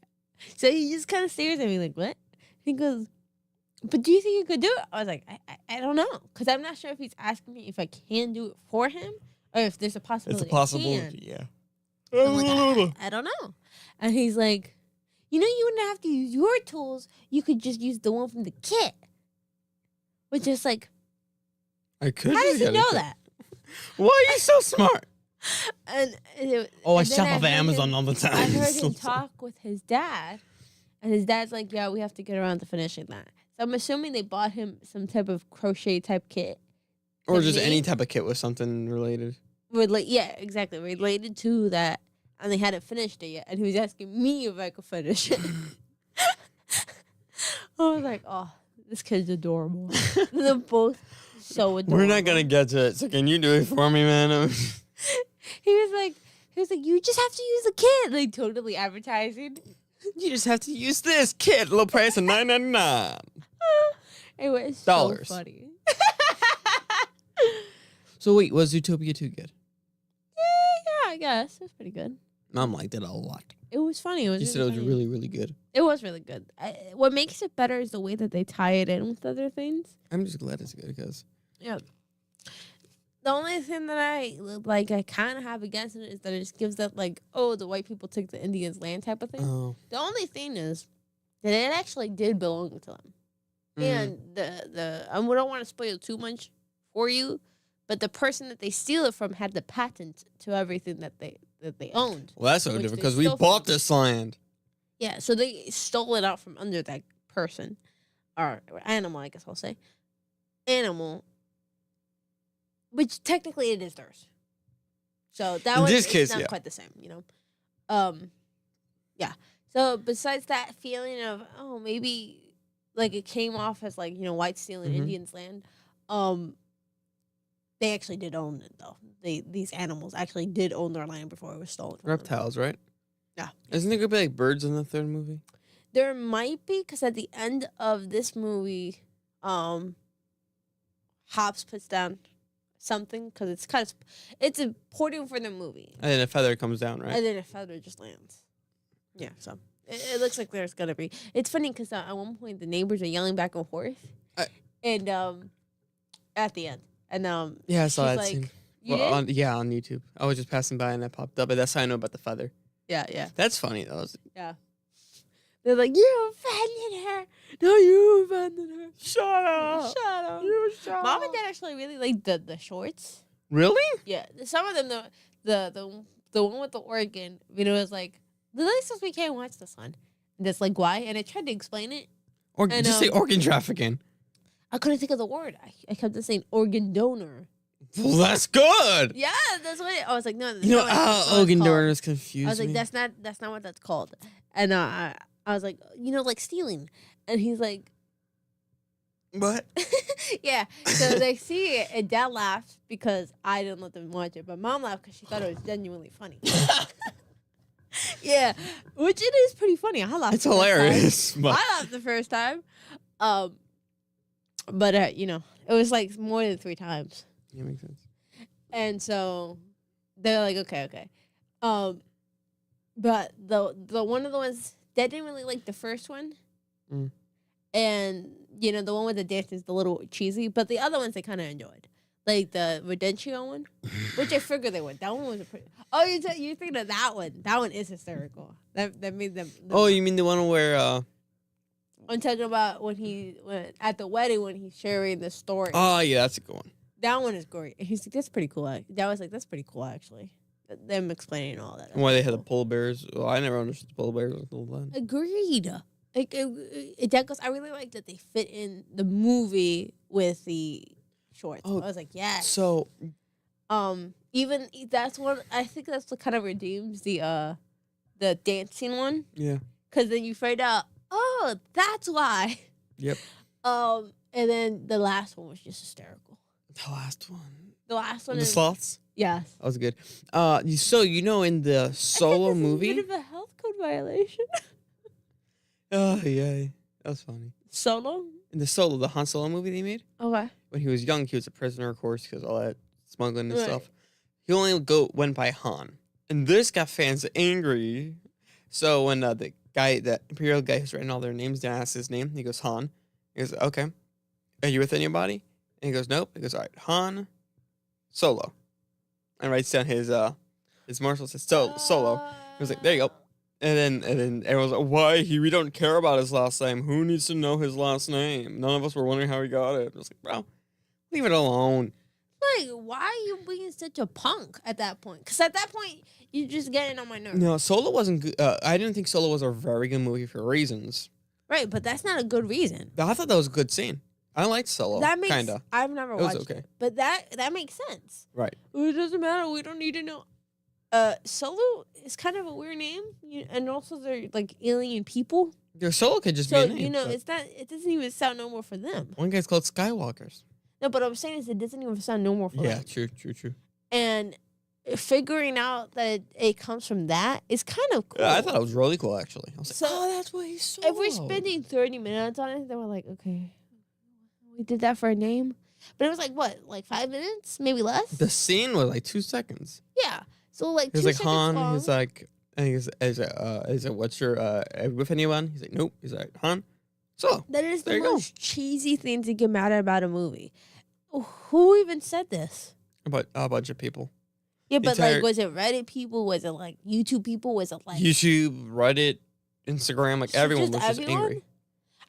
So he just kind of stares at me like, what? He goes, but do you think you could do it? I was like, I don't know. Because I'm not sure if he's asking me if I can do it for him or if there's a possibility. It's a possibility, yeah. I'm like, I don't know. And he's like, you wouldn't have to use your tools. You could just use the one from the kit. Which is like, I could. How does he know that? Why are you so smart? I shop off Amazon all the time. I heard him talk with his dad. And his dad's like, yeah, we have to get around to finishing that. So I'm assuming they bought him some type of crochet type kit. Or just any type of kit with something related. Yeah, exactly. Related to that. And they hadn't finished it yet. And he was asking me if I could finish it. I was like, oh, this kid's adorable. They're both so adorable. We're not going to get to it. So can you do it for me, man? He was like, you just have to use the kit. Like, totally advertising. You just have to use this kit. Low price of $9.99. It was Dollars. So funny. So wait, was Zootopia 2 good? Yeah, I guess. It was pretty good. Mom liked it a lot. It was funny. She said it was really, really good. It was really good. What makes it better is the way that they tie it in with other things. I'm just glad it's good because... Yeah. The only thing that I kind of have against it is that it just gives that, like, oh, the white people took the Indians' land type of thing. Oh. The only thing is that it actually did belong to them. And I don't want to spoil too much for you, but the person that they steal it from had the patent to everything that they owned. Well, that's so different because we bought this land. Yeah, so they stole it out from under that person. Or animal, I guess I'll say. Animal. Which technically it is theirs. So that was not quite the same, Yeah. So besides that feeling of, oh, maybe like it came off as like, white stealing Indians' land, they actually did own it though. These animals actually did own their land before it was stolen from Reptiles, them. right? Yeah. Isn't there gonna be like birds in the third movie? There might be, because at the end of this movie, Hobbs puts down something because it's important for the movie. And then a feather comes down, right? And then a feather just lands. Yeah, so it looks like there's gonna be. It's funny because at one point the neighbors are yelling back and forth, and at the end, and yeah, I saw that like, scene. You on did? YouTube. I was just passing by and that popped up, but that's how I know about the feather. Yeah. That's funny though. Yeah. They're like, you offended her. No, you offended her. Shut up. You shut up. Mom and Dad actually really like the shorts. Really? Yeah. Some of them, the one with the organ, was like, the listeners, we can't watch this one. And that's like, why? And I tried to explain it. Just say organ trafficking. I couldn't think of the word. I kept saying organ donor. Well, that's good. Yeah, that's what I was like. No, organ donor is confusing. I was like, that's not what that's called. And I was like, like stealing. And he's like, what? Yeah. So they see it, and Dad laughed because I didn't let them watch it, but Mom laughed because she thought it was genuinely funny. Yeah, which it is pretty funny. I laughed. It's hilarious. I laughed the first time, but it was like more than 3 times. Yeah, makes sense. And so they're like, okay. But the one of the ones that didn't really like the first one. Mm. And, the one with the dance is a little cheesy. But the other ones they kind of enjoyed. Like the Redentio one, which I figured they would. That one was a pretty... Oh, you're thinking of that one. That one is hysterical. That made them... Oh, you mean the one where... I'm talking about when at the wedding when he's sharing the story. Oh, yeah, that's a good one. That one is great. He's like, that's pretty cool. That was like, that's pretty cool, actually. Them explaining all that. Why they had the polar bears. Well, I never understood the polar bears until then. Agreed. Like, that goes, I really like that they fit in the movie with the shorts. Oh, I was like, yes. So, even that's one. I think that's what kind of redeems the dancing one. Yeah. Because then you find out, oh, that's why. Yep. And then the last one was just hysterical. The last one. The last one The is sloths? yes. That was good. In the Solo movie. A bit of a health code violation. Oh, yeah. That was funny. Solo? In the Han Solo movie they made. Okay. When he was young, he was a prisoner, of course, because all that smuggling and Right. stuff. He only went by Han. And this got fans angry. So when the Imperial guy who's writing all their names down asks his name, he goes, Han. He goes, okay. Are you with anybody? And he goes, nope. He goes, all right, Han Solo. And writes down his marshal says, Solo. He was like, there you go. And then everyone's like, why? We don't care about his last name. Who needs to know his last name? None of us were wondering how he got it. I was like, bro, leave it alone. Like, why are you being such a punk at that point? Because at that point, you're just getting on my nerves. No, Solo wasn't good. I didn't think Solo was a very good movie for reasons. Right, but that's not a good reason. I thought that was a good scene. I liked Solo. That makes kinda. I've never It was watched okay. it, but that makes sense. Right. It doesn't matter. We don't need to know. Solo is kind of a weird name, and also they're like alien people. Your Solo could just So be a name. it's not. It doesn't even sound normal for them. One guy's called Skywalkers. No, but what I'm saying is it doesn't even sound normal for them. Yeah, true. And figuring out that it comes from that is kind of cool. Yeah, I thought it was really cool, actually. I was like, So, oh, that's why he's Solo. If we're spending 30 minutes on it, then we're like, okay, we did that for a name. But it was like, what, like 5 minutes? Maybe less? The scene was like 2 seconds. Yeah. So like He was 2 like, seconds Han, long. he's like, and he's like, what's your, are you with anyone? He's like, nope. He's like, Han, Solo. That is There the you go. most cheesy thing to get mad at about a movie. Who even said this? About a bunch of people. Yeah, but Entire- like, was it Reddit people? Was it like YouTube people? Was it like YouTube, Reddit, Instagram, like So everyone just was just everyone? angry.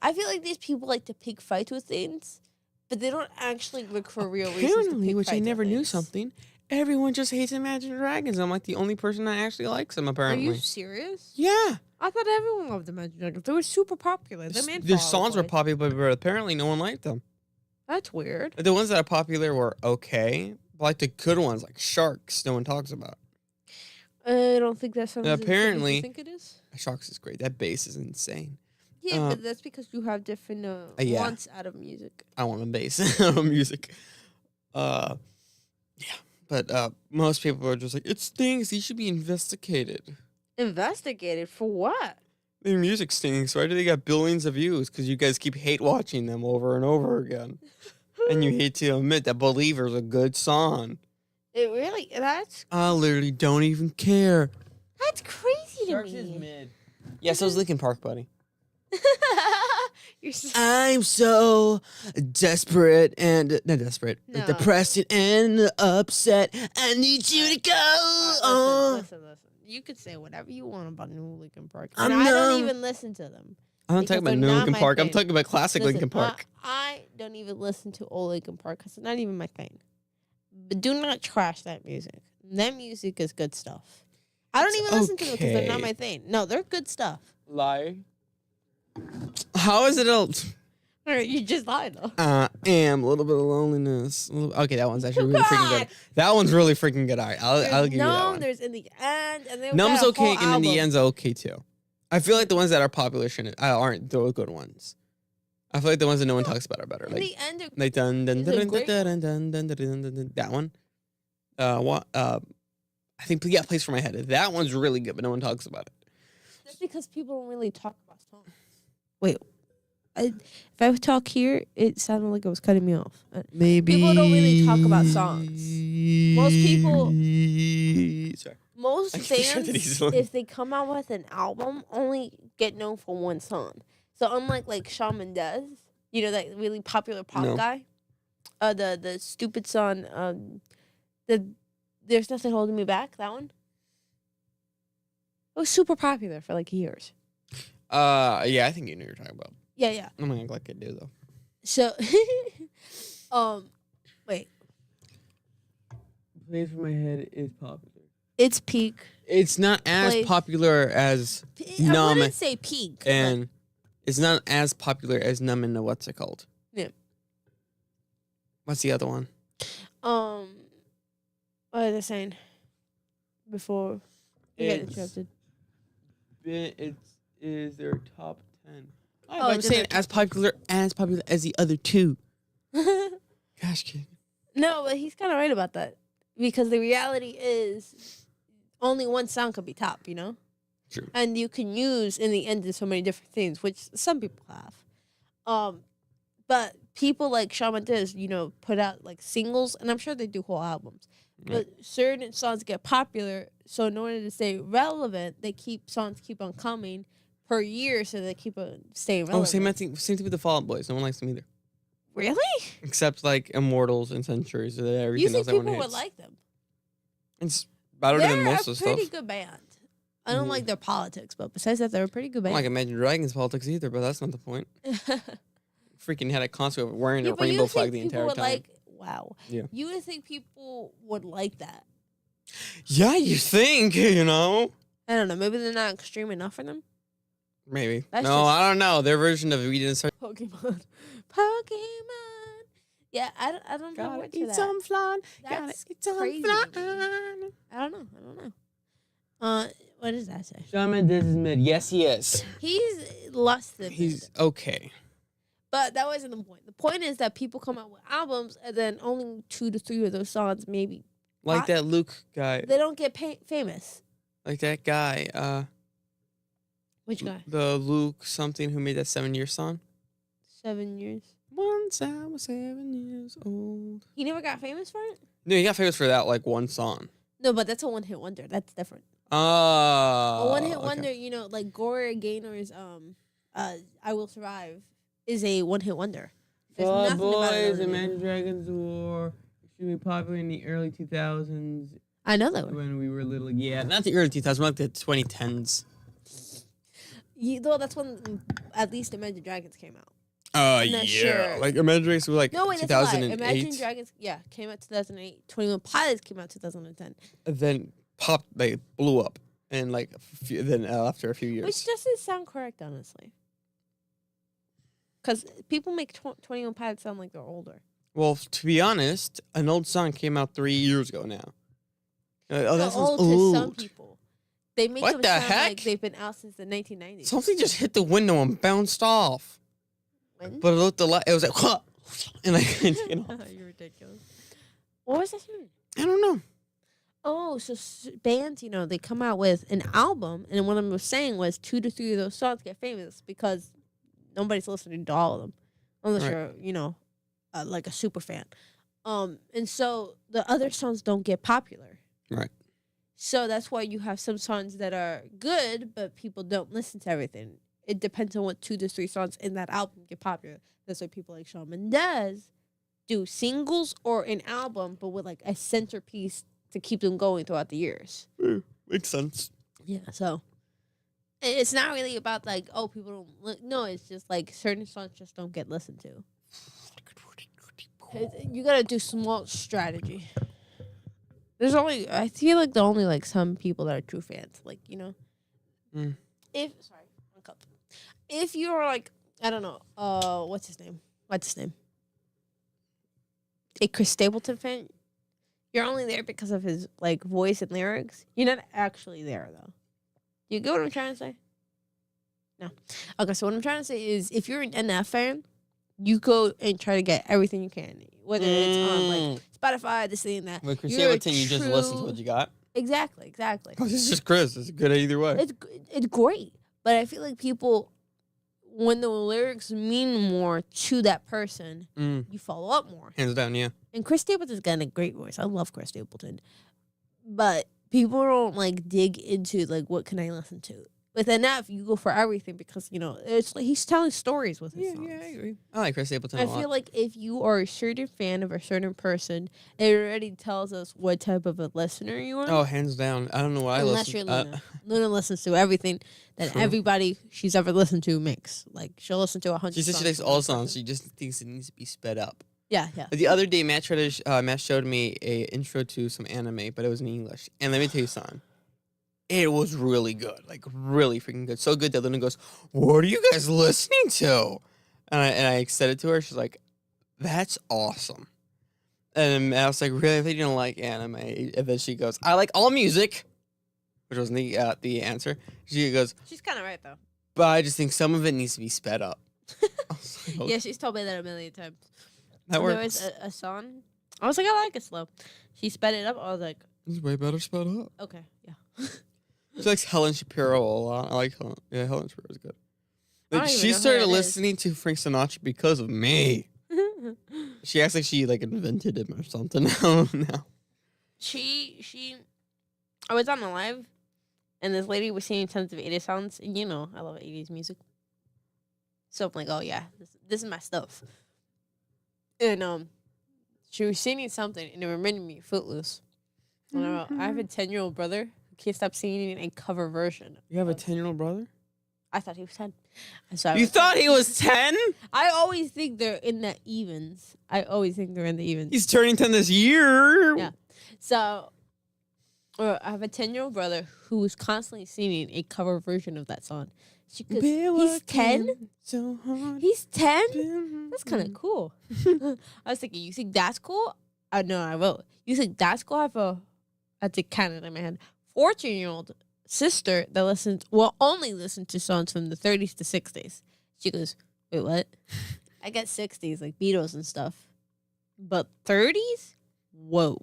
I feel like these people like to pick fights with things, but they don't actually look for real reasons to Apparently, pick which I fights with never knew things. something, everyone just hates Imagine Dragons. I'm like the only person that actually likes them, Are apparently. you serious? Yeah. I thought everyone loved Imagine Dragons. They were super popular. Their songs were popular, but apparently no one liked them. That's weird. The ones that are popular were okay, but like the good ones, like Sharks, no one talks about. I don't think that sounds. Apparently- you think it is. Sharks is great. That bass is insane. Yeah, but that's because you have different yeah. wants out of music. I want a bass on music. Yeah, but most people are just like, it stinks. He should be investigated. Investigated for what? Their music stinks. Why do they got billions of views? Because you guys keep hate watching them over and over again. And you hate to admit that Believer's a good song. It really. I literally don't even care. That's crazy to me. mid. Yeah, so is Linkin Park, buddy. You're so I'm so desperate and not desperate, No. depressed and upset. I need you to go. Listen. You could say whatever you want about New Linkin Park. I'm And I don't numb. even listen to them. I'm not Because talking about they're new not Linkin my Park. I'm thing. talking about classic Listen, Linkin Park. I don't even listen to old Linkin Park because it's not even my thing. But do not trash that music. That music is good stuff. I don't even listen to them because they're not okay. my thing. No, they're good stuff. Lie. How is it else? You just lied though. I am a little bit of loneliness. Okay, that one's actually really freaking good. God! That one's really freaking good. All right, I'll give you that Numb, one. there's In the End, and then Numb's okay, and in the end's okay too. I feel like the ones that are popular aren't the good ones. I feel like the ones that no one talks about are better. In the end, they're Like dun dun Is dun it dun great? dun dun dun dun dun dun dun. That one. What? I think Place for My Head. That one's really good, but no one talks about it. that's because people don't really talk about songs. Wait, if I talk here, it sounded like it was cutting me off. Maybe People don't really talk about songs. Most people- most I can share that bands, easily. if they come out with an album, only get known for one song. So unlike like Shawn Mendes, you know, that really popular pop No. guy, the stupid song, the There's Nothing Holding Me Back. That one. It was super popular for like years. Yeah, I think you know what you're talking about. Yeah. I'm not gonna act like I do though. So, wait. Plays for My Head is popular. It's peak. It's not as Plays- popular as I Numb, wouldn't say peak. and it's not as popular as Numb and what's it called? Yeah. What's the other one? What was I saying before we got It's- interrupted? It is their top 10. Oh, I'm it's in saying their as popular as the other two. Gosh, kid. No, but he's kind of right about that because the reality is only one sound could be top, you know? True. And you can use in the end so many different things, which some people have. But people like Shawn Mendes, you know, put out like singles, and I'm sure they do whole albums. Right. But certain songs get popular, so in order to stay relevant, songs keep on coming per year, so they keep on staying relevant. Same thing with the Fall Out Boys. No one likes them either. Really? Except like Immortals and Centuries and everything You think else everyone people would hates. like them? It's better They're than most a of the pretty stuff. good band. I don't Mhm. like their politics, but besides that, they're a pretty good I don't band. like Imagine Dragons politics either, but that's not the point. Freaking had a concert wearing a But you rainbow think flag the people entire would time. like, wow. Yeah. You would think people would like that. Yeah, you think, you know? I don't know. Maybe they're not extreme enough for them. Maybe. That's No, just- I don't know. Their version of We Didn't Start. Pokemon. Yeah, I don't know what to that. flan. That's eat some crazy to me. I don't know. What does that say? Shawn Mendes is mid. Yes, he is. He's less than He's mid. okay. But that wasn't the point. The point is that people come out with albums and then only 2 to 3 of those songs maybe. Like What? that Luke guy. They don't get famous. Like that guy. Which guy? The Luke something who made that 7-year song. 7 years. Once I was 7 years old. He never got famous for it? No, he got famous for that like one song. No, but that's a one-hit wonder. That's different. Oh. A one-hit okay. wonder, you know, like Gloria Gaynor's I Will Survive is a one-hit wonder. There's Fall Out nothing about it Boys other and than- Imagine Dragons were extremely popular in the early 2000s I know that one. when we were little. Yeah, not the early 2000s, more like the 2010s. Though that's when at least Imagine Dragons came out. Oh, not yeah. sure. Like Imagine Dragons were like No, wait, that's a lie. 2008. Imagine Dragons, came out 2008. 21 Pilots came out 2010. And then popped, like blew up. And like, after a few years. Which doesn't sound correct, honestly. Because people make 21 Pilots sound like they're older. Well, to be honest, an old song came out 3 years ago now. Oh, They're that sounds old old. to some people. They make What them the sound heck? like they've been out since the 1990s. Something just hit the window and bounced off. When? But it looked a lot. It was like, huh, and I couldn't take it off. You're ridiculous. What was that saying? I don't know. Oh, so bands, you know, they come out with an album, and what I was saying was 2 to 3 of those songs get famous because nobody's listening to all of them, unless Right. you're, you know, like a super fan. And so the other songs don't get popular. Right. So that's why you have some songs that are good, but people don't listen to everything. It depends on what 2 to 3 songs in that album get popular. That's why people like Shawn Mendes do singles or an album, but with like a centerpiece to keep them going throughout the years. Makes sense. Yeah, so it's not really about like, oh, people don't. No, it's just like certain songs just don't get listened to. You gotta do small strategy. I feel like there are only like some people that are true fans, like, you know. Mm. One cup. If you're like, I don't know, what's his name? A Chris Stapleton fan, you're only there because of his like voice and lyrics. You're not actually there though. You get what I'm trying to say? No. Okay, so what I'm trying to say is if you're an NF fan, you go and try to get everything you can. Whether it's on like Spotify, this thing, that. With Chris You're a Stapleton, you just listen to true- what you got. Exactly. Oh, this is just Chris. It's good either way. It's great, but I feel like people, when the lyrics mean more to that person, you follow up more. Hands down, yeah. And Chris Stapleton's got a great voice. I love Chris Stapleton, but people don't like dig into like what can I listen to. With enough, you go for everything because it's like he's telling stories with his songs. Yeah, I agree. I like Chris Stapleton I a lot. feel like if you are a certain fan of a certain person, it already tells us what type of a listener you are. Oh, hands down. I don't know why I Unless listen. you're Luna. Luna listens to everything that True. everybody she's ever listened to makes. Like she'll listen to 100. She says she likes all songs. She just thinks it needs to be sped up. Yeah. The other day, Matt showed me a intro to some anime, but it was in English. And let me tell you something. It was really good, like really freaking good. So good that Luna goes, "What are you guys listening to?" And I said it to her. She's like, "That's awesome." And I was like, "Really? I think you don't like anime?" And then she goes, "I like all music," which was the answer. She goes, She's kind of right though. "But I just think some of it needs to be sped up." I was like, "Okay, Yeah, she's told me that a million times. that There works. was a song. I was like, I like it slow. She sped it up. I was like, It's way better sped up. okay, yeah. She likes Helen Shapiro a lot. I like Helen. Yeah, Helen Shapiro's good. I Like don't even she know who started that is. listening to Frank Sinatra because of me. She acts like she like invented him or something. I don't know. she I was on the live and this lady was singing tons of 80s songs and I love 80s music. So I'm like, oh yeah, this is my stuff. And she was singing something and it reminded me of Footloose. And I have a 10-year-old brother who can't stop singing a cover version. You have a 10-year-old brother? I thought he was 10. So I You was- thought he was 10? I always think they're in the evens. He's turning 10 this year. Yeah. So I have a 10-year-old brother who is constantly singing a cover version of that song. He's 10? So hard. He's 10? That's kind of cool. I was thinking, you think that's cool? No, I will. You think that's cool? I had to count it in my head. 14-year-old sister that only listen to songs from the 30s to 60s. She goes, wait, what? I got 60s, like Beatles and stuff. But 30s? Whoa.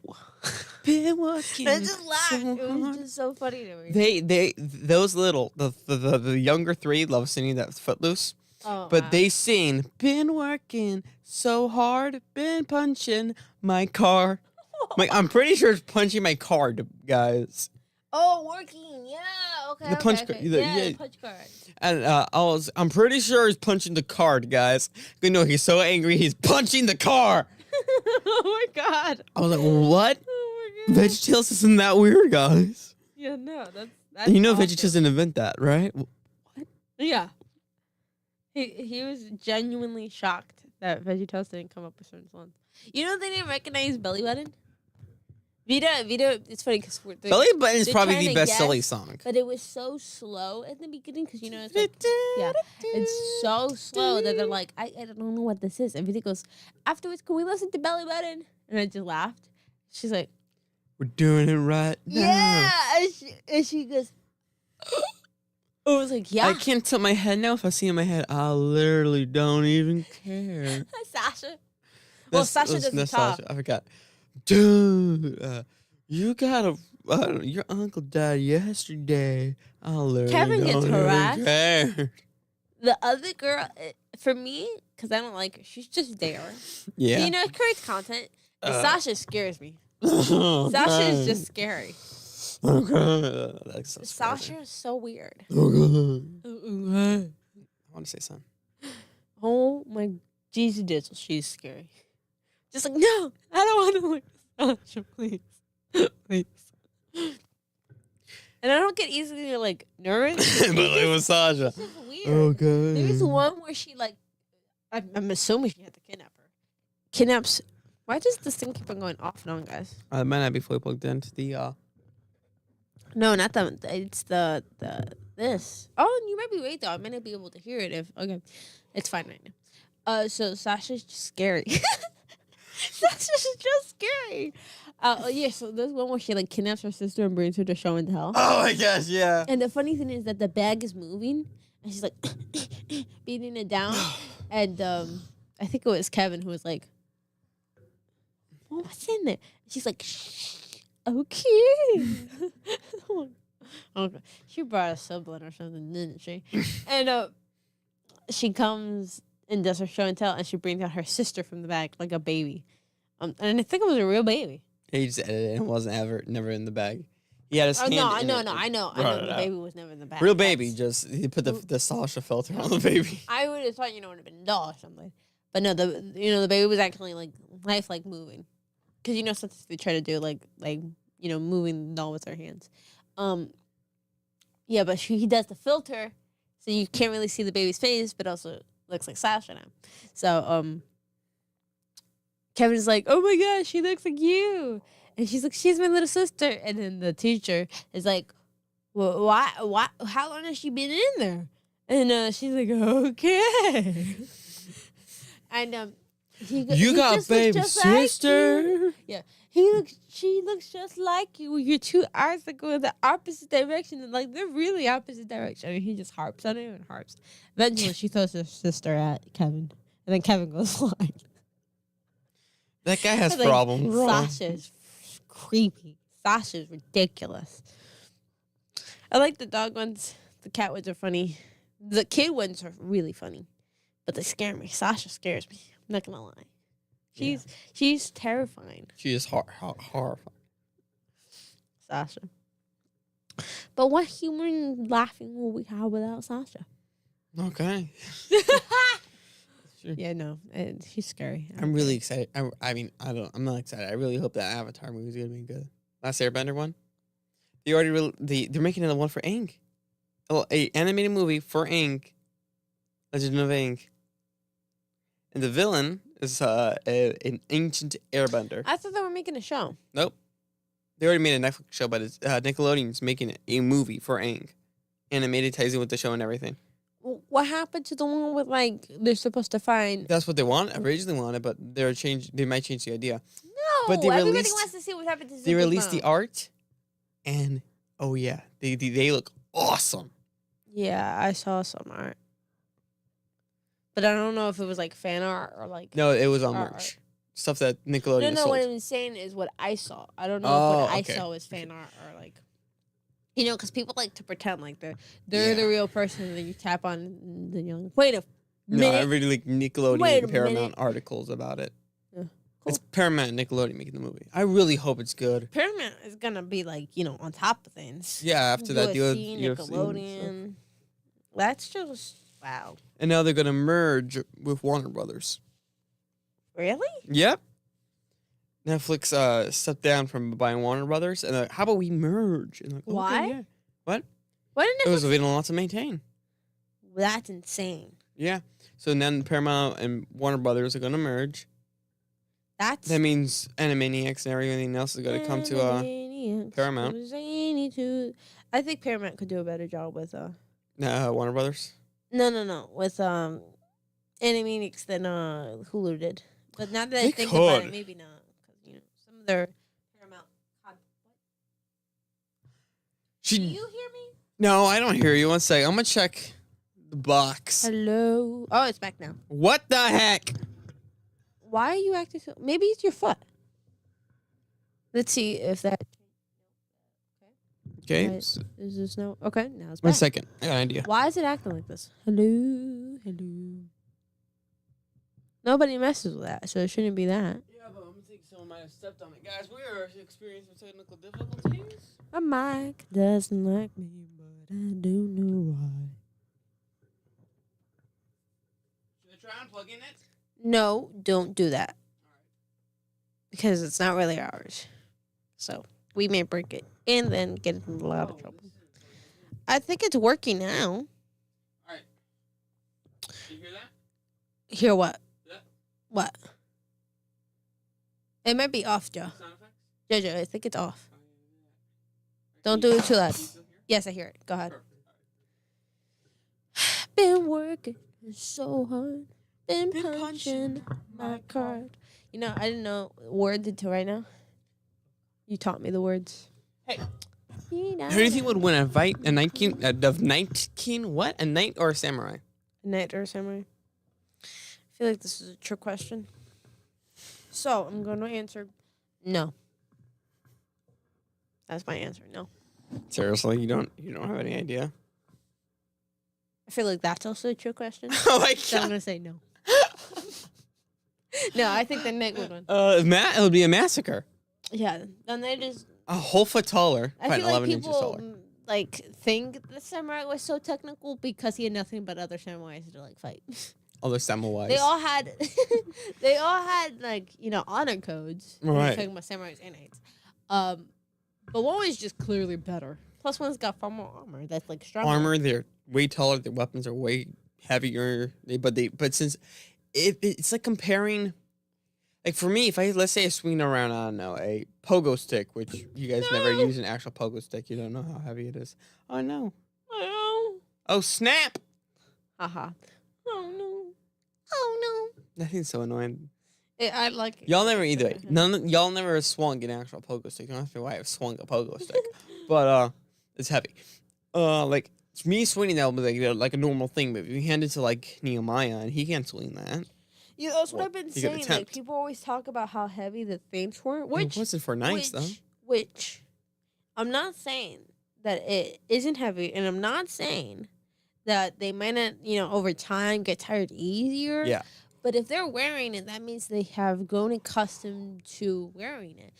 Been working I just laughed. so It was hard. just so funny to me. Those little, the younger three love singing that Footloose. Oh, But wow. they sing, been working so hard, been punching my car. I'm pretty sure it's punching my card, guys. Oh, working. Yeah. Okay. The punch okay. card. The punch card. And I'm pretty sure he's punching the card, guys. You know, he's so angry, he's punching the car. Oh my god. I was like, what? Oh my god. VeggieTales isn't that weird, guys. Yeah, no, that's You know awesome. VeggieTales didn't invent that, right? Yeah. He was genuinely shocked that VeggieTales didn't come up with certain songs. You know they didn't recognize Belly Button? Vita, it's funny because Belly Button is they're probably trying the to best guess, silly song. but it was so slow at the beginning because it's like, yeah, it's so slow that they're like, I don't know what this is. And Vita goes, afterwards, can we listen to Belly Button? And I just laughed. She's like, We're doing it right now. yeah, and she goes, I was like, yeah. I can't tilt my head now. If I see in my head, I literally don't even care. Sasha. Well, Sasha doesn't talk. Sasha. I forgot. Dude, you got your uncle died yesterday. I literally Kevin gets don't even harassed. care. The other girl, for me, because I don't like her, she's just there. Yeah. You know, it creates content. And Sasha scares me. Okay. Sasha is just scary. Okay. That's so Sasha is so weird. Okay. I want to say something. Oh my Jesus dizzle, she's scary. Just like, no, I don't want to look at Sasha, please. Please. And I don't get easily like nervous. But it was Sasha. It's just weird. Okay. There's one where she like, I'm assuming she had to kidnap her. Kidnaps. Why does this thing keep on going off and on, guys? It might not be fully plugged into the. No, not that. It's the this. Oh, you might be right though. I might not be able to hear it if. Okay, it's fine right now. So Sasha's just scary. Sasha's just scary. Yeah. So there's one where she like kidnaps her sister and brings her to show and tell. Oh my gosh! Yeah. And the funny thing is that the bag is moving, and she's like beating it down. And I think it was Kevin who was like, well, "What's in there?" She's like, "Shh, okay." Okay. She brought a sibling or something, didn't she? And she comes and does her show and tell, and she brings out her sister from the bag like a baby. And I think it was a real baby. He just edited it and wasn't never in the bag. He had his Oh hand no, in no, it no! and I know. brought it The out. baby was never in the bag. Real baby, just he put the Sasha filter on the baby. I would have thought it would have been a doll or something, but no. The baby was actually like lifelike moving, because sometimes they try to do like moving the doll with their hands. Yeah, but he does the filter, so you can't really see the baby's face, but also it looks like Sasha now. So Kevin's like, "Oh my gosh, she looks like you," and she's like, "She's my little sister," and then the teacher is like, well, why? How long has she been in there? And she's like, okay. And You got a baby sister. Yeah, she looks just like you. With your two eyes that go in the opposite direction, and like they're really opposite direction. I mean, he just harps on her and harps. Eventually, she throws her sister at Kevin, and then Kevin goes flying. That guy has Like, problems. Sasha's creepy. Sasha's ridiculous. I like the dog ones. The cat ones are funny. The kid ones are really funny, but they scare me. Sasha scares me. I'm not gonna lie. She's terrifying. She is horrifying. Sasha. But what humor and laughing will we have without Sasha? Okay. Sure. Yeah, no, she's scary. I'm really excited. I'm not excited. I really hope that Avatar movie is gonna be good. Last Airbender one. They already they're making another one for Aang. Oh, a animated movie for Aang. Legend of Aang. And the villain is an ancient airbender. I thought they were making a show. Nope. They already made a Netflix show, but it's Nickelodeon's making a movie for Aang. Animated, ties in with the show and everything. What happened to the one with like they're supposed to find? That's what they originally wanted, but they might change the idea. No, But they everybody released- wants to see what happened to. They released the art, and oh yeah, they look awesome. Yeah, I saw some art, but I don't know if it was like fan art or like. No, it was on Art. merch. Stuff that Nickelodeon No, sold. what I'm saying is what I saw. I don't know Oh, if what okay. I saw was fan art or like. Because people like to pretend like they're the real person, and then you tap on, and then you're like, wait a No, I minute. really like Nickelodeon Wait a and Paramount minute. articles about it. Yeah, It's Paramount and Nickelodeon making the movie. I really hope it's good. Paramount is gonna be like on top of things. Yeah, after that, UFC, UFC and stuff. Nickelodeon. That's just wow. And now they're gonna merge with Warner Brothers. Really? Yep. Netflix stepped down from buying Warner Brothers, and they're like, how about we merge? And like, okay, Why? yeah. What? Why It didn't was a lot to maintain. That's insane. Yeah. So then Paramount and Warner Brothers are gonna merge. That's That means Animaniacs and everything else is gonna come to Animaniacs, Paramount. zany too. I think Paramount could do a better job with Warner Brothers. No, with Animaniacs than Hulu did. But now that I They think about could. it, maybe not, because some of their Paramount. Do you hear me? No, I don't hear you. One sec. I'm gonna check the box. Hello. Oh, it's back now. What the heck? Why are you acting so? Maybe it's your foot. Let's see if that. Okay. Right. Is this no? Okay, now it's back. 1 second. I got an idea. Why is it acting like this? Hello. Nobody messes with that, so it shouldn't be that. Yeah, but I'm thinking someone might have stepped on it. Guys, we are experiencing technical difficulties. My mic doesn't like me, but I do know why. Should I try unplugging it? No, don't do that. Because it's not really ours. So we may break it and then get in a lot of trouble. I think it's working now. Alright. You hear that? Hear what? Yeah. What? It might be off, Joe. Sound effects? Jojo, I think it's off. Don't do it too loud. Yes, I hear it. Go ahead. Been working so hard. Been punching my card. I didn't know words until right now. You taught me the words. Hey. Who do you think would win a knight king? What? A knight or a samurai? A knight or a samurai? I feel like this is a trick question. So I'm going to answer no. That's my answer. No. Seriously, you don't have any idea? I feel like that's also a trick question. Oh my So I'm god. going to say no. No, I think the knight would win. It would be a massacre. Yeah, the knight is a whole foot taller. I Fine, feel like 11 inches people taller. like think the samurai was so technical because he had nothing but other samurais to like fight. Other samurais. They all had, they all had like honor codes. When we're Right. talking about samurais and knights. But one was just clearly better. Plus, one's got far more armor. That's like stronger. Armor, they're way taller. Their weapons are way heavier. But since it's like comparing, like for me, let's say I swing around, I don't know, a pogo stick, which you guys never use an actual pogo stick. You don't know how heavy it is. Oh no. Oh snap. Haha. Oh no. Oh no. That thing's so annoying. I like it. Y'all never either. Y'all never swung an actual pogo stick. You don't have to know why I've swung a pogo stick, but it's heavy. Like me swinging that would be like a normal thing, but if you hand it to like Nehemiah and he can't swing that. Yeah, that's what I've been saying. Like people always talk about how heavy the things were, which what's it for knights though? Which I'm not saying that it isn't heavy, and I'm not saying that they might not, over time get tired easier. Yeah. But if they're wearing it, that means they have grown accustomed to wearing it.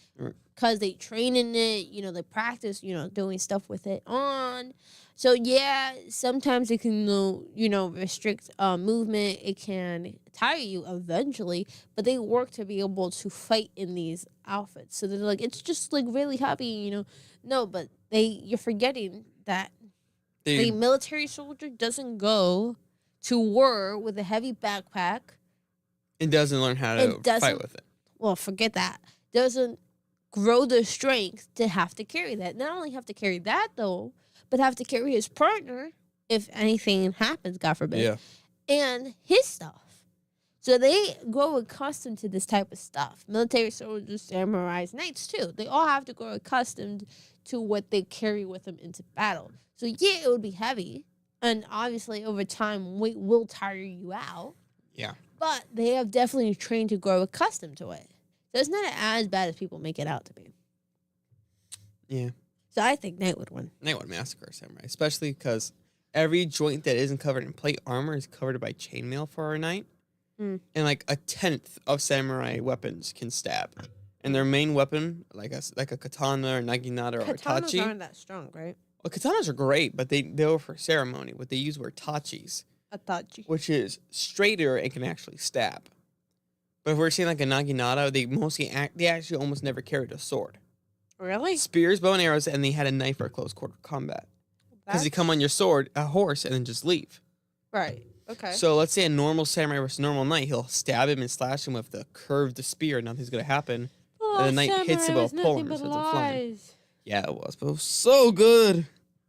Because they train in it, they practice, doing stuff with it on. So, yeah, sometimes it can, restrict movement. It can tire you eventually. But they work to be able to fight in these outfits. So they're like, it's just, like, really heavy, No, but you're forgetting that the military soldier doesn't go to war with a heavy backpack. It doesn't learn how to fight with it. Well, forget that. Doesn't grow the strength to have to carry that. Not only have to carry that, though, but have to carry his partner if anything happens, God forbid. Yeah. And his stuff. So they grow accustomed to this type of stuff. Military soldiers, samurais, knights, too. They all have to grow accustomed to what they carry with them into battle. So, yeah, it would be heavy. And obviously, over time, weight will tire you out. Yeah. But they have definitely trained to grow accustomed to it. So it's not as bad as people make it out to be. Yeah. So I think Knight would win. Knight would massacre a samurai, especially because every joint that isn't covered in plate armor is covered by chainmail for our knight. And like a tenth of samurai weapons can stab. And their main weapon, like a katana or naginata or Katanas tachi. aren't that strong, right? Well, katanas are great, but they were for ceremony. What they use were tachis. A tachi. Which is straighter and can actually stab. But if we're seeing like a naginata, they actually almost never carried a sword. Really? Spears, bow and arrows, and they had a knife for close quarter combat. Because you come on your a horse, and then just leave. Right. Okay. So let's say a normal samurai versus a normal knight, he'll stab him and slash him with the curved spear. Nothing's gonna happen. And the knight hits him while pulling him, so it's a flying. Yeah, it was, but it was so good.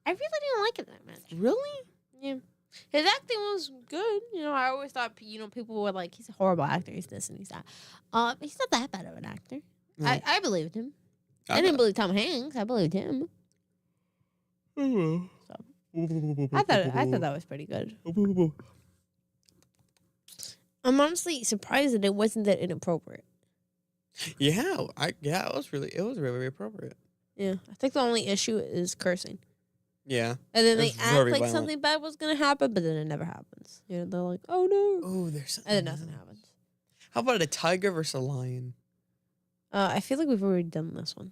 I really didn't like it that much. Really? Yeah. His acting was good. I always thought, people were like, he's a horrible actor. He's this and he's that. He's not that bad of an actor. Mm. I believed him. I didn't believe Tom Hanks. I believed him. So, I thought that was pretty good. I'm honestly surprised that it wasn't that inappropriate. Yeah, it was really appropriate. Yeah, I think the only issue is cursing. Yeah. And then they act like something bad was going to happen, but then it never happens. They're like, oh no. Oh, there's something. And then nothing happens. How about a tiger versus a lion? I feel like we've already done this one.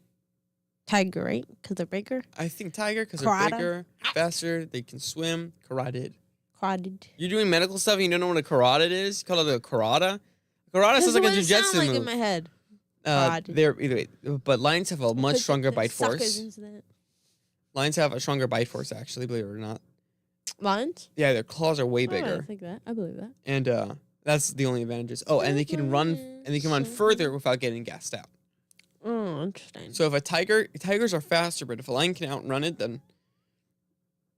Tiger, right? Because they're bigger? I think tiger because they're bigger, faster, they can swim. Carotid. You're doing medical stuff and you don't know what a carotid is? You call it a carota? Carota sounds like a jujitsu move. In my head. They're either way, but lions have a much stronger bite force. Lions have a stronger bite force, actually, believe it or not. Lions? Yeah, their claws are way bigger. I think that. I believe that. And that's the only advantages. Oh, and they can run further without getting gassed out. Oh, interesting. So if tigers are faster, but if a lion can outrun it, then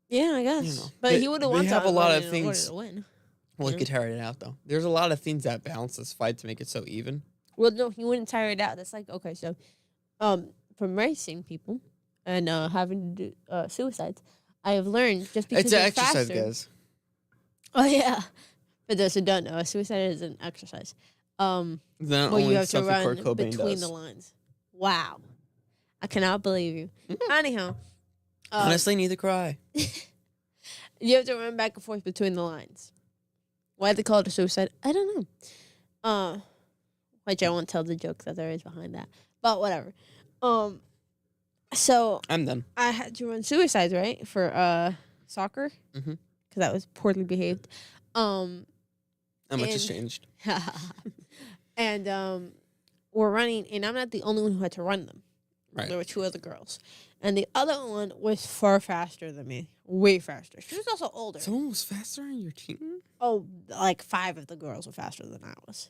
yeah, I guess. But he would have won. They have a lot of things. To win. Well, he could tire it out though. There's a lot of things that balance this fight to make it so even. Well, no, he wouldn't tire it out. That's like, okay, so, from racing people and having to do suicides, I have learned just because it's an exercise, guys. Oh yeah, for those who don't know, suicide is an exercise. Well, you have to run between the lines. Wow, I cannot believe you. Anyhow, honestly, neither cry. You have to run back and forth between the lines. Why they call it a suicide? I don't know. Which I won't tell the joke that there is behind that. But whatever. So I'm done. I had to run suicides, right, for soccer, Mhm. because I was poorly behaved. How much has And- changed? And we're running, and I'm not the only one who had to run them. Right. There were 2 other girls, and the other one was far faster than me, way faster. She was also older. Someone was faster on your team? Oh, like 5 of the girls were faster than I was.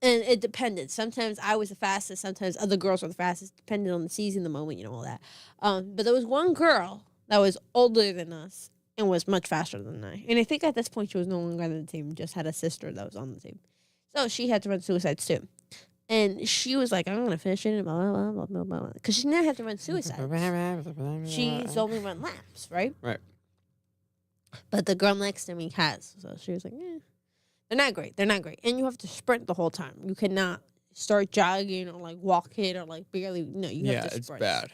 And it depended. Sometimes I was the fastest. Sometimes other girls were the fastest, depending on the season, the moment, all that. But there was one girl that was older than us and was much faster than I. And I think at this point she was no longer on the team, just had a sister that was on the team. So she had to run suicides too. And she was like, I'm going to finish it, blah, blah, blah, blah, blah, blah. Because she never had to run suicides. She's only run laps, right? Right. But the girl next to me has. So she was like, they're not great. They're not great. And you have to sprint the whole time. You cannot start jogging or like walk it or like barely. No, you have to sprint. Yeah, it's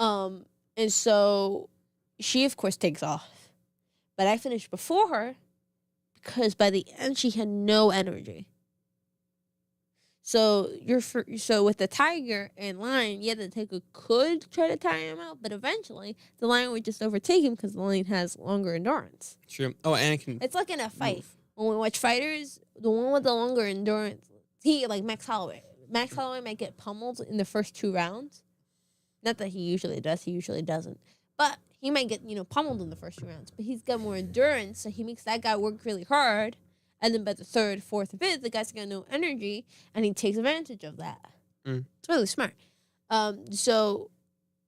bad. And so she, of course, takes off. But I finished before her because by the end she had no energy. So so with the tiger and lion, yeah, the tiger could try to tire him out, but eventually the lion would just overtake him because the lion has longer endurance. True. Oh, and it can. It's like in a fight. Move. When we watch fighters, the one with the longer endurance, he like Max Holloway. Max Holloway might get pummeled in the first 2 rounds. Not that he usually does. He usually doesn't. But he might get, pummeled in the first 2 rounds. But he's got more endurance, so he makes that guy work really hard. And then by the 3rd, 4th, and 5th, the guy's got no energy, and he takes advantage of that. It's really smart. So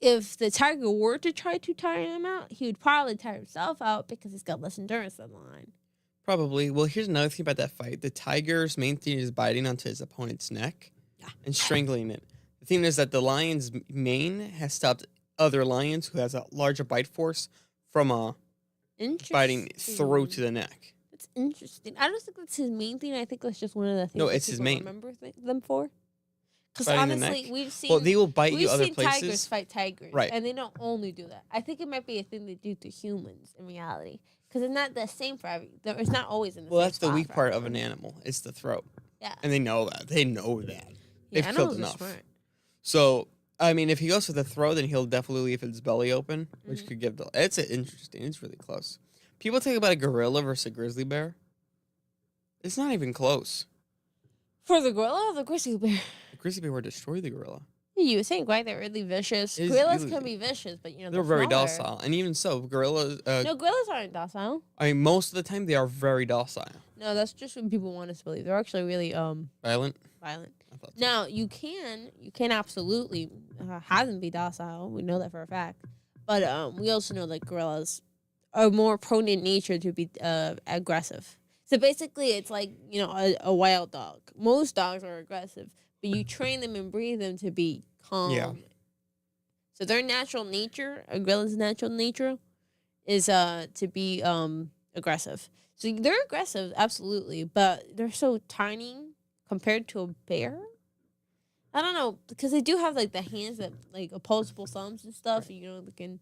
if the tiger were to try to tire him out, he would probably tire himself out because he's got less endurance than the lion. Probably. Well, here's another thing about that fight. The tiger's main thing is biting onto his opponent's neck and strangling it. The thing is that the lion's mane has stopped other lions who has a larger bite force from biting through to the neck. That's interesting. I don't think that's his main thing. I think that's just one of the things No, that it's his people main. remember them for. Because Biting the honestly, neck? we've seen... Well, they will bite you We've other seen places. tigers fight tigers, Right. And they don't only do that. I think it might be a thing they do to humans in reality, because it's not the same for every. It's not always in the Well, same that's the spot weak for part of everyone. an animal. It's the throat. Yeah, And they know that. They know that. They've animals killed are enough. smart. So, I mean, if he goes for the throat, then he'll definitely leave his belly open, which Mm-hmm. could give the... It's interesting. It's really close. People talk about a gorilla versus a grizzly bear. It's not even close. For the gorilla or the grizzly bear? The grizzly bear would destroy the gorilla. You would think, right? They're really vicious. It's Gorillas really- can be vicious, but They're very smaller. docile. And even so, gorillas... No, gorillas aren't docile. I mean, most of the time, they are very docile. No, that's just what people want us to believe. They're actually really Violent? violent. I thought so. Now you can absolutely have them be docile. We know that for a fact. But we also know that gorillas are more prone in nature to be aggressive. So basically, it's like a wild dog. Most dogs are aggressive, but you train them and breed them to be calm. Yeah. So their natural nature, a gorilla's natural nature, is to be aggressive. So they're aggressive, absolutely, but they're so tiny compared to a bear. I don't know, because they do have like the hands that like opposable thumbs and stuff. Right.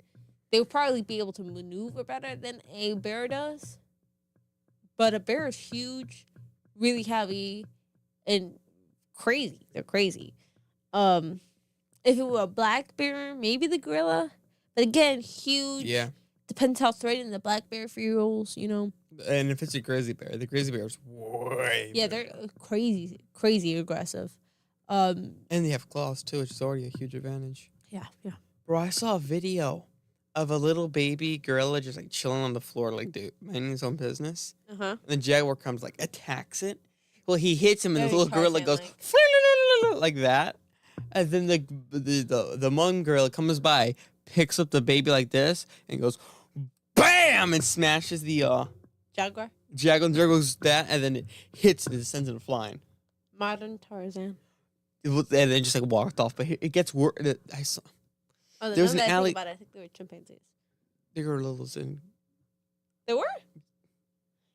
They would probably be able to maneuver better than a bear does. But a bear is huge, really heavy, and crazy. They're crazy. If it were a black bear, maybe the gorilla. But again, huge. Yeah. Depends how threatening the black bear feels, And if it's a grizzly bear, the grizzly bear is way Yeah, bigger. they're crazy aggressive. And they have claws, too, which is already a huge advantage. Yeah. Bro, I saw a video of a little baby gorilla just, like, chilling on the floor, like, dude, minding his own business. Uh-huh. And the jaguar comes, like, attacks it. Well, he hits him, and the Very little gorilla goes, like that. And then the one gorilla comes by, picks up the baby like this, and goes, BAM! And smashes the Jaguar. jaguar. And there goes that, and then it hits and it sends it flying. Modern Tarzan. And then just, like, walked off. But it gets worse. I saw... Oh, There was an alley- I think they were chimpanzees. They were little in. They were?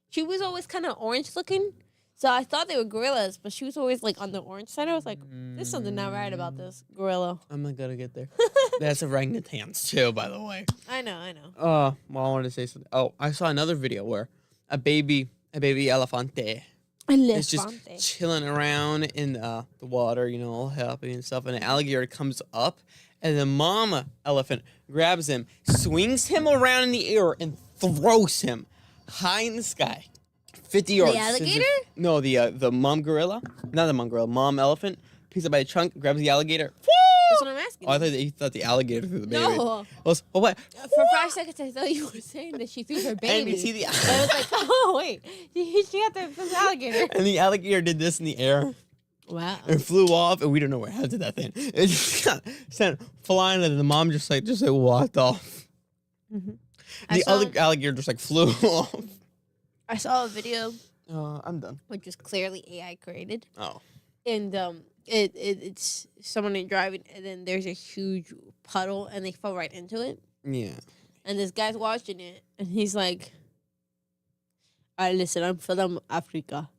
She was always kind of orange looking. So I thought they were gorillas, but she was always like on the orange side. I was like, there's something not right about this gorilla. I'm not gonna get there. That's orangutans too, by the way. I know. Well, I wanted to say something. Oh, I saw another video where a baby elefante It's just chilling around in the water, you know, all happy and stuff. And an alligator comes up, and the mama elephant grabs him, swings him around in the air, and throws him high in the sky, 50 yards. The alligator? No, the mom gorilla, not the mom gorilla, mom elephant picks up by the trunk, grabs the alligator. That's what I'm asking. Oh, I thought you thought the alligator threw the baby. No. What? For 5 seconds, I thought you were saying that she threw her baby. And you see the. I was like, oh wait, she got the alligator. And the alligator did this in the air. Wow. It flew off, and we don't know what happened to that thing. It just got sent flying, and the mom just walked off. Mm-hmm. The other alligator just flew off. I saw a video. I'm done. Which was clearly AI created. Oh. And it's someone driving, and then there's a huge puddle, and they fell right into it. Yeah. And this guy's watching it, and he's like, "All right, listen, I'm from Africa,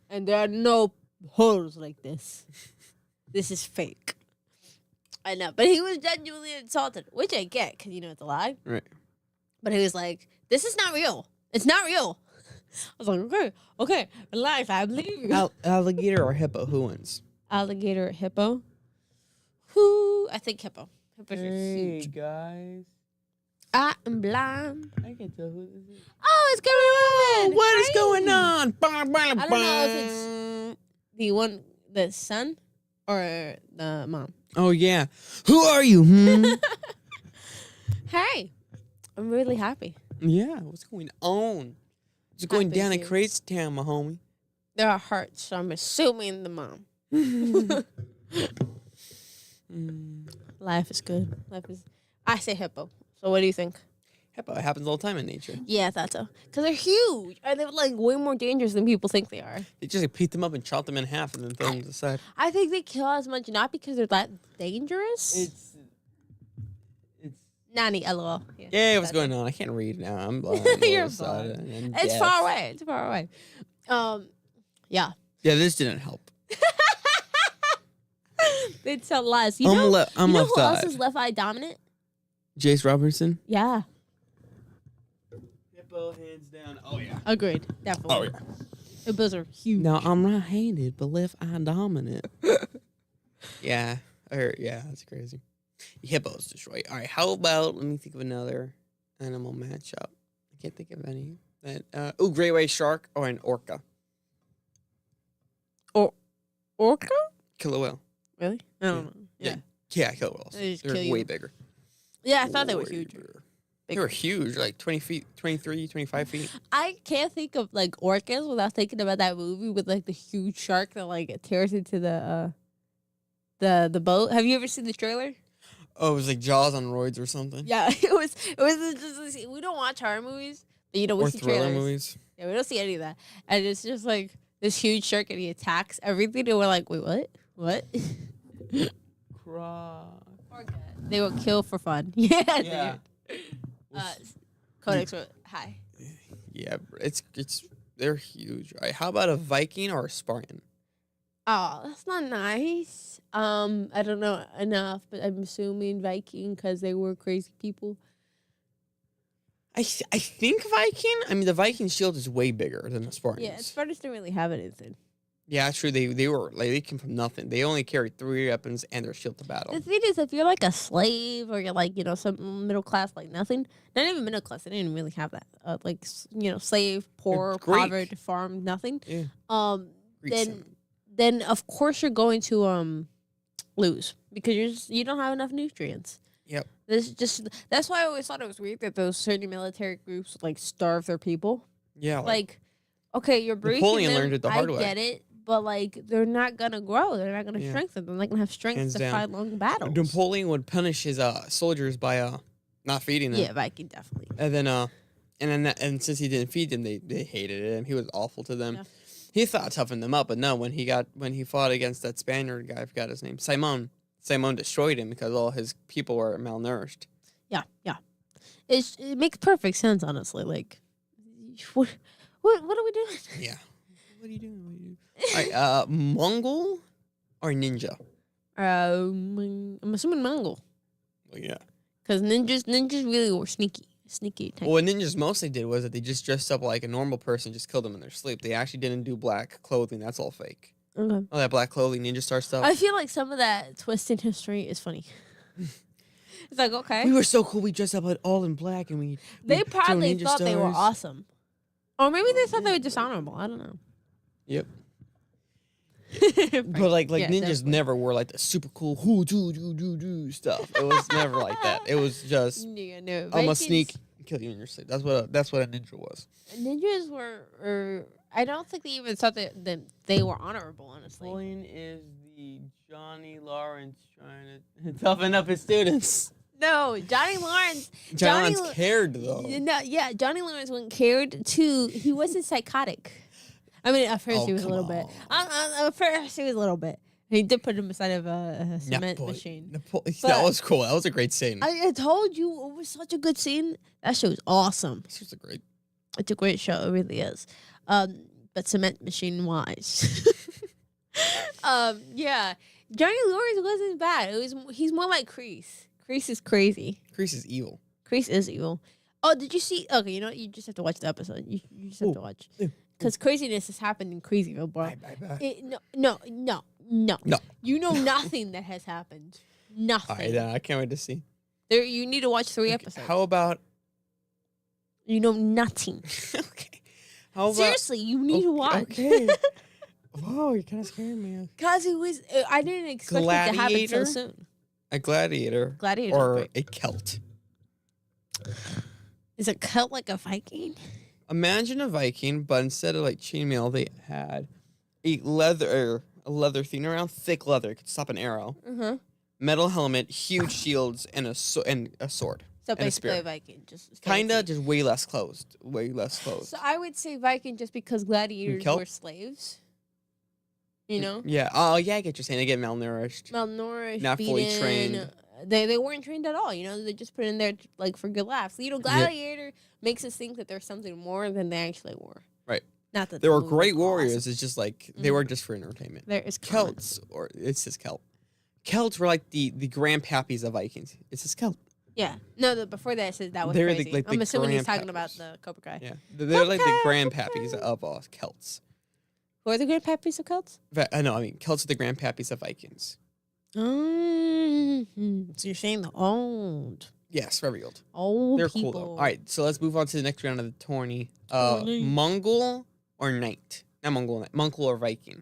and there are no holes like this. This is fake." I know, but he was genuinely insulted, which I get, because, it's a lie. Right. But he was like, "This is not real. It's not real." I was like, okay, relax, I believe you. Alligator or hippo? Who wins? Alligator or hippo? Who? I think hippo. Hippos are Hey, huge. guys. I am blind. I can tell who this is. Oh, it's going on. What is going on? I don't know if it's the son or the mom. Oh, yeah. Who are you? Hey, I'm really happy. Yeah, what's going on? It's going Happy down in too. Crazy Town, my homie. There are hearts, so I'm assuming the mom. Life is good. I say hippo. So what do you think? Hippo, it happens all the time in nature. Yeah, I thought so. Because they're huge. And they're way more dangerous than people think they are. They just pick them up and chop them in half and then throw them to the side. I think they kill as much, not because they're that dangerous. It's Nani, LOL. Yeah, what's going on? I can't read now. I'm blind. You're blind. It's far away. It's far away. Yeah. Yeah, this didn't help. They'd tell lies. I'm you know left who else eye. is left eye dominant? Jace Robertson? Yeah. Hippo, hands down. Oh, yeah. Agreed. Definitely. Oh, yeah. Hippos are huge. Now, I'm right-handed, but left eye dominant. Yeah. That's crazy. Hippos destroy. All right, how about, let me think of another animal matchup. I can't think of any. Great white shark or an orca. Orca? Killer whale. Really? I don't know. Yeah. Yeah, killer whales. They just They're kill you. way bigger. Yeah, I thought they were Way huge. bigger. They were huge, like 20 feet, 23, 25 feet. I can't think of orcas without thinking about that movie with the huge shark that tears into the boat. Have you ever seen the trailer? Oh, it was like Jaws on roids or something. Yeah, it was just we don't watch horror movies, but we Or see thriller trailers. movies. Yeah, we don't see any of that, and it's just this huge shark and he attacks everything, and we're like, wait, what? What? They will kill for fun. Yeah. Dude. Codex, hi. Yeah, they're huge. Right? How about a Viking or a Spartan? Oh, that's not nice. I don't know enough, but I'm assuming Viking because they were crazy people. I think Viking. I mean, the Viking shield is way bigger than the Spartans. Yeah, Spartans didn't really have anything. Yeah, true. They were they came from nothing. They only carried 3 weapons and their shield to battle. The thing is, if you're a slave or you're some middle class, not even middle class, they didn't really have that. Slave, poor, poverty, farm, nothing. Yeah. Then of course you're going to lose because you don't have enough nutrients. Yep. That's why I always thought it was weird that those certain military groups would starve their people. Yeah. Okay, you're breaking Napoleon them, learned it the hard way. I get it, but they're not gonna grow. They're not gonna strengthen. They're not gonna have strength Hands to down. fight long battles. Napoleon would punish his soldiers by not feeding them. Yeah, Viking definitely. And then and since he didn't feed them, they hated him. He was awful to them. Yeah. He thought toughened them up, but no. When he fought against that Spaniard guy, I forgot his name, Simon destroyed him because all his people were malnourished. Yeah. It makes perfect sense, honestly. What are we doing? Yeah. What are you doing? All right, Mongol or ninja? I'm assuming Mongol. Well, yeah. Because ninjas really were sneaky. sneaky type. Well, what ninjas mostly did was that they just dressed up like a normal person, just killed them in their sleep. They actually didn't do black clothing. That's all fake. Okay. All that black clothing, ninja star stuff. I feel like some of that twist in history is funny. It's like, okay. We were so cool. We dressed up all in black, and They we probably threw ninja thought they were stars. awesome. Or maybe they thought they were dishonorable. I don't know. Yep. But like Yeah, ninjas definitely. never were like the super cool do stuff. It was never like that. It was just Yeah, no, I'm gonna Vikings- sneak and kill you in your sleep. That's what a ninja was. Ninjas were I don't think they even thought that they were honorable, honestly. Point is the Johnny Lawrence trying to toughen up his students. No, Johnny Lawrence. Johnny Lawrence cared though. No, yeah, Johnny Lawrence wasn't cared too. He wasn't psychotic. I mean, at first Oh, he was a little bit. At first he was a little bit. He did put him inside of a cement machine. That was cool. That was a great scene. I told you it was such a good scene. That show was awesome. This was a great. It's a great show. It really is. But cement machine wise. Yeah. Johnny Lawrence wasn't bad. He's more like Kreese. Kreese is crazy. Kreese is evil. Kreese is evil. Oh, did you see? Okay, you know what? You just have to watch the episode. You just have to watch. Because craziness has happened in Crazyville, bro. No. No. You know nothing that has happened. Nothing. All right, then I can't wait to see. You need to watch 3 episodes. How about? You know nothing. Okay. How about? Seriously, you need to watch. Okay. Whoa, you're kind of scaring me. Because it was. I didn't expect it to happen so Gladiator? soon. A gladiator. Gladiator. Or a Celt. Is a Celt like a Viking? Imagine a Viking, but instead of like chainmail, they had a leather thing around, thick leather. It could stop an arrow. Metal helmet, huge shields, and a sword. So And a basically spear. a Viking. Just Kinda, just way less closed. Way less closed. So I would say Viking just because gladiators Celt? were slaves. You know? Yeah. Oh, yeah. I get what you're saying. They get malnourished. Malnourished, Not fully beaten. trained. They weren't trained at all. You know, they just put in there like for good laughs. You know, Gladiator makes us think that there's something more than they actually were. Right. Not that They were the movie great was warriors. awesome. It's just like they were just for entertainment. There is Celts, or it's just Celt. Celts were like the grandpappies of Vikings. It's just Celt. Yeah. No, before that, it says that was They're crazy. like the I'm assuming he's talking grandpappers. about the Cobra Kai. Yeah, they're like the Okay, grandpappies of Celts. Who are the grandpappies of Celts? No, I mean Celts are the grandpappies of Vikings. So you're saying the old Yes, very old. They're Cool people. though. All right, so let's move on to the next round of the tourney. Tourney. Mongol or Knight? Not Mongol, Knight. Mongol or Viking?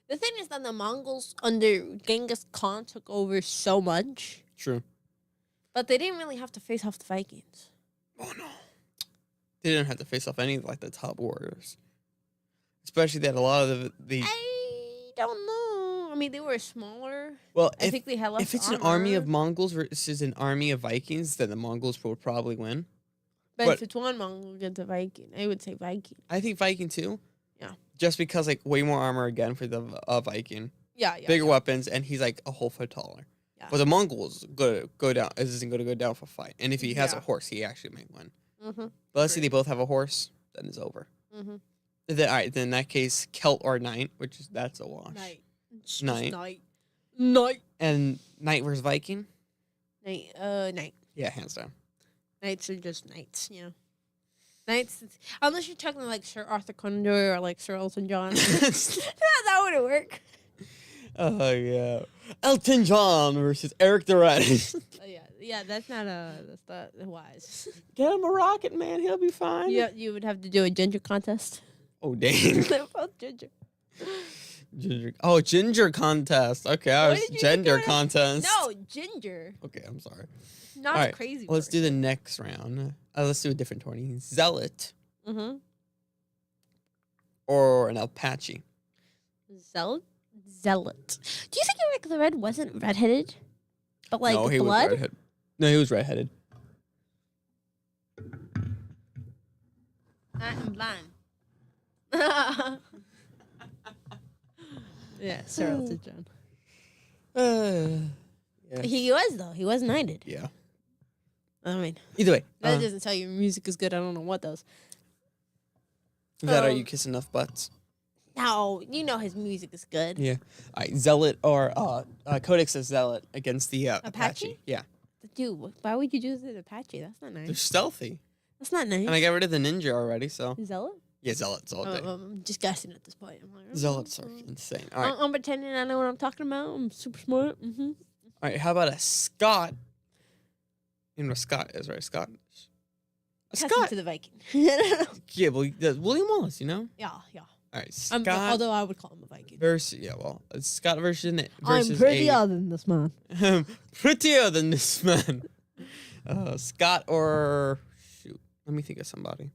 The thing is that the Mongols under Genghis Khan took over so much, True. but they didn't really have to face off the Vikings. Oh no, they didn't have to face off any of like the top warriors, especially that a lot of the. I don't know. I mean, they were smaller. Well, I think they had less. if it's an army of Mongols versus an army of Vikings, then the Mongols would probably win. but but- if it's one Mongol against a Viking, I would say Viking. I think Viking too. Yeah. Just because like way more armor again for the Viking, Yeah. bigger weapons, and he's like a whole foot taller. Yeah. But the Mongols go down. Isn't going to go down for a fight. And if he has a Yeah. horse, he actually may win. Mm-hmm. But let's say they both have a horse, then it's over. Mm-hmm. Then, all right, then in that case, Celt or Knight, that's a wash. Knight. Knight. Knight. And Knight versus Viking? Knight. Yeah, hands down. Knights are just knights, you know. Knights, unless you're talking like Sir Arthur Conan Doyle or like Sir Elton John. that wouldn't work. Oh, yeah. Elton John versus Eric Durant. Yeah, that's not wise. Get him a rocket, man. He'll be fine. Yeah, you would have to do a ginger contest. Oh, dang. They're both ginger. Ginger contest. Okay, I What was did you gender do? contest. No, ginger. Okay, I'm sorry. Not All a right, crazy. Let's do the next round. Let's do a different tourney. Zealot Mm-hmm. or an Apache. Zealot. Do you think Eric the Red wasn't redheaded? But like no, he was blood? redheaded. No, he was redheaded. I am blind. Yeah, Sir Elton John. Yeah. He was though. He was knighted. Yeah. I mean, Either way, that doesn't tell you music is good. I don't know what does. are you kissing enough butts? No, you know his music is good. Yeah. All right, Zealot or Codex of Zealot against the Apache. Apache? Yeah. Dude, why would you do this to Apache? That's not They're nice. stealthy. That's not nice. And I got rid of the ninja already, so. Zealot? Yeah, zealots all day. I'm just guessing at this point. I'm like, Zealots are insane. All right. I'm pretending I know what I'm talking about. I'm super smart. Mm-hmm. All right, how about a Scot? You know what a Scot is, right? Scott. A Scot. To the Viking. Yeah, well, William Wallace, you know? Yeah. All right, Scott Although I would call him a Viking. versus, a Scott versus I'm prettier than this man. prettier than this man. Scott or, shoot, let me think of somebody.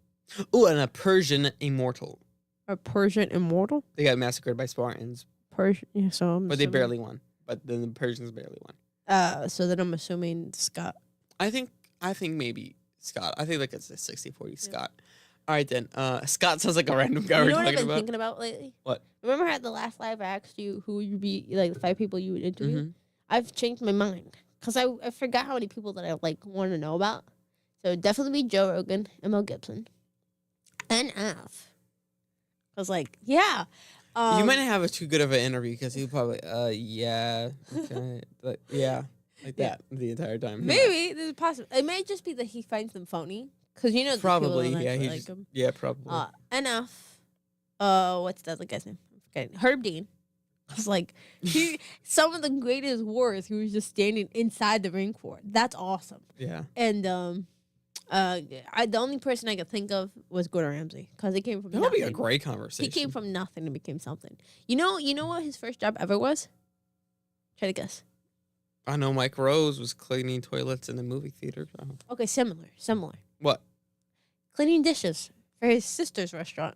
Oh, and a Persian immortal. A Persian immortal? They got massacred by Spartans. Persian, yeah, so I'm But they barely won. But then the Persians barely won. So then I'm assuming Scott. I think maybe Scott. I think like it's a 60-40 Scott. All right, then. Scott sounds like a random guy we're You know what I've talking been about. thinking about lately? What? Remember at the last live I asked you who would you be, like, the 5 people you would interview? Mhm. I've changed my mind. Because I forgot how many people that I, like, want to know about. So definitely be Joe Rogan and Mel Gibson. And Af. Because, like, yeah. You might not have a too good of an interview because he'll probably, yeah, okay, like, yeah, like that the entire time. Maybe. There's a possibility. It may just be that he finds them phony. Because, you know, the Probably, people yeah, don't he actually just, like him. yeah, probably. Enough. What's the other guy's name? I'm forgetting. Herb Dean. Because, like, some of the greatest wars he was just standing inside the ring for. That's awesome. Yeah. And the only person I could think of was Gordon Ramsay because he came from That would nothing. be a great conversation. He came from nothing and became something. You know what his first job ever was? Try to guess. I know Mike Rose was cleaning toilets in the movie theater. So. Okay, similar. What? Cleaning dishes for his sister's restaurant.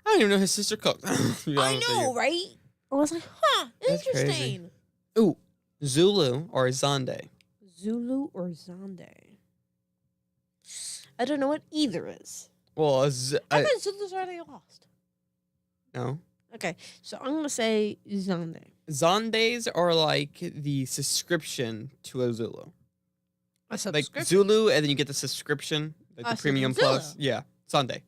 I don't even know his sister cooked. I know, right? I was like, huh, That's crazy. interesting. Ooh, Zulu or Zonde? Zulu or Zonde? I don't know what either is. Well, I thought Zulu's already lost. no. Okay, so I'm going to say Zonde. Zondes are like the subscription to a Zulu. A Like Zulu, and then you get the subscription, like the so premium Zulu. plus. Yeah, Zonde.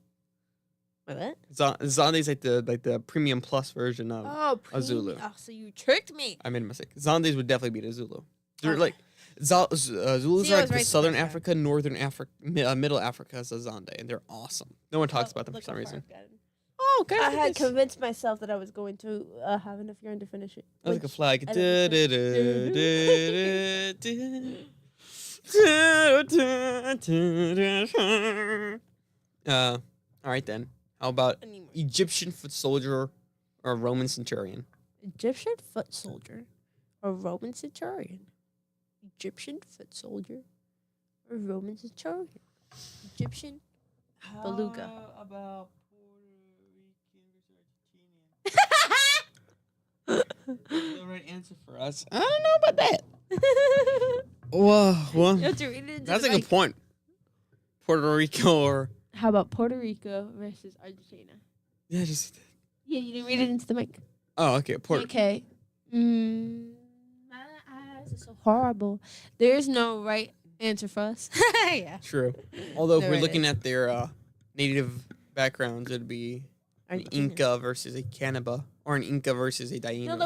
Wait, what? Zonde's like the premium plus version of a Zulu. Oh, so you tricked me. I made a mistake. Zondes would definitely beat a Zulu. They're Okay. like Zulus See, are I like was the right the southern first time. Africa, northern Africa, middle Africa is a Zonde, and they're awesome. No one talks about them for Look some how far reason. I've gotten. Oh, okay. I had convinced myself that I was going to have enough urine to finish it. That was like a which flag. I don't All right then. How about Anymore. Egyptian foot soldier or Roman centurion? Egyptian foot soldier or Roman centurion? Egyptian foot soldier or Roman centurion? Egyptian beluga. How about the right answer for us? I don't know about that. Whoa, well, You have to read it into that's the a good mic. point. Puerto Rico or How about Puerto Rico versus Argentina? yeah, just Yeah, you didn't read it into the mic. oh, okay, Puerto. Okay. My eyes are so horrible. There's no right answer for us. Yeah. True. Although if The we're right looking at their native backgrounds, it'd be an Argentina. Inca versus a Cannibal, or an Inca versus a Taino. No,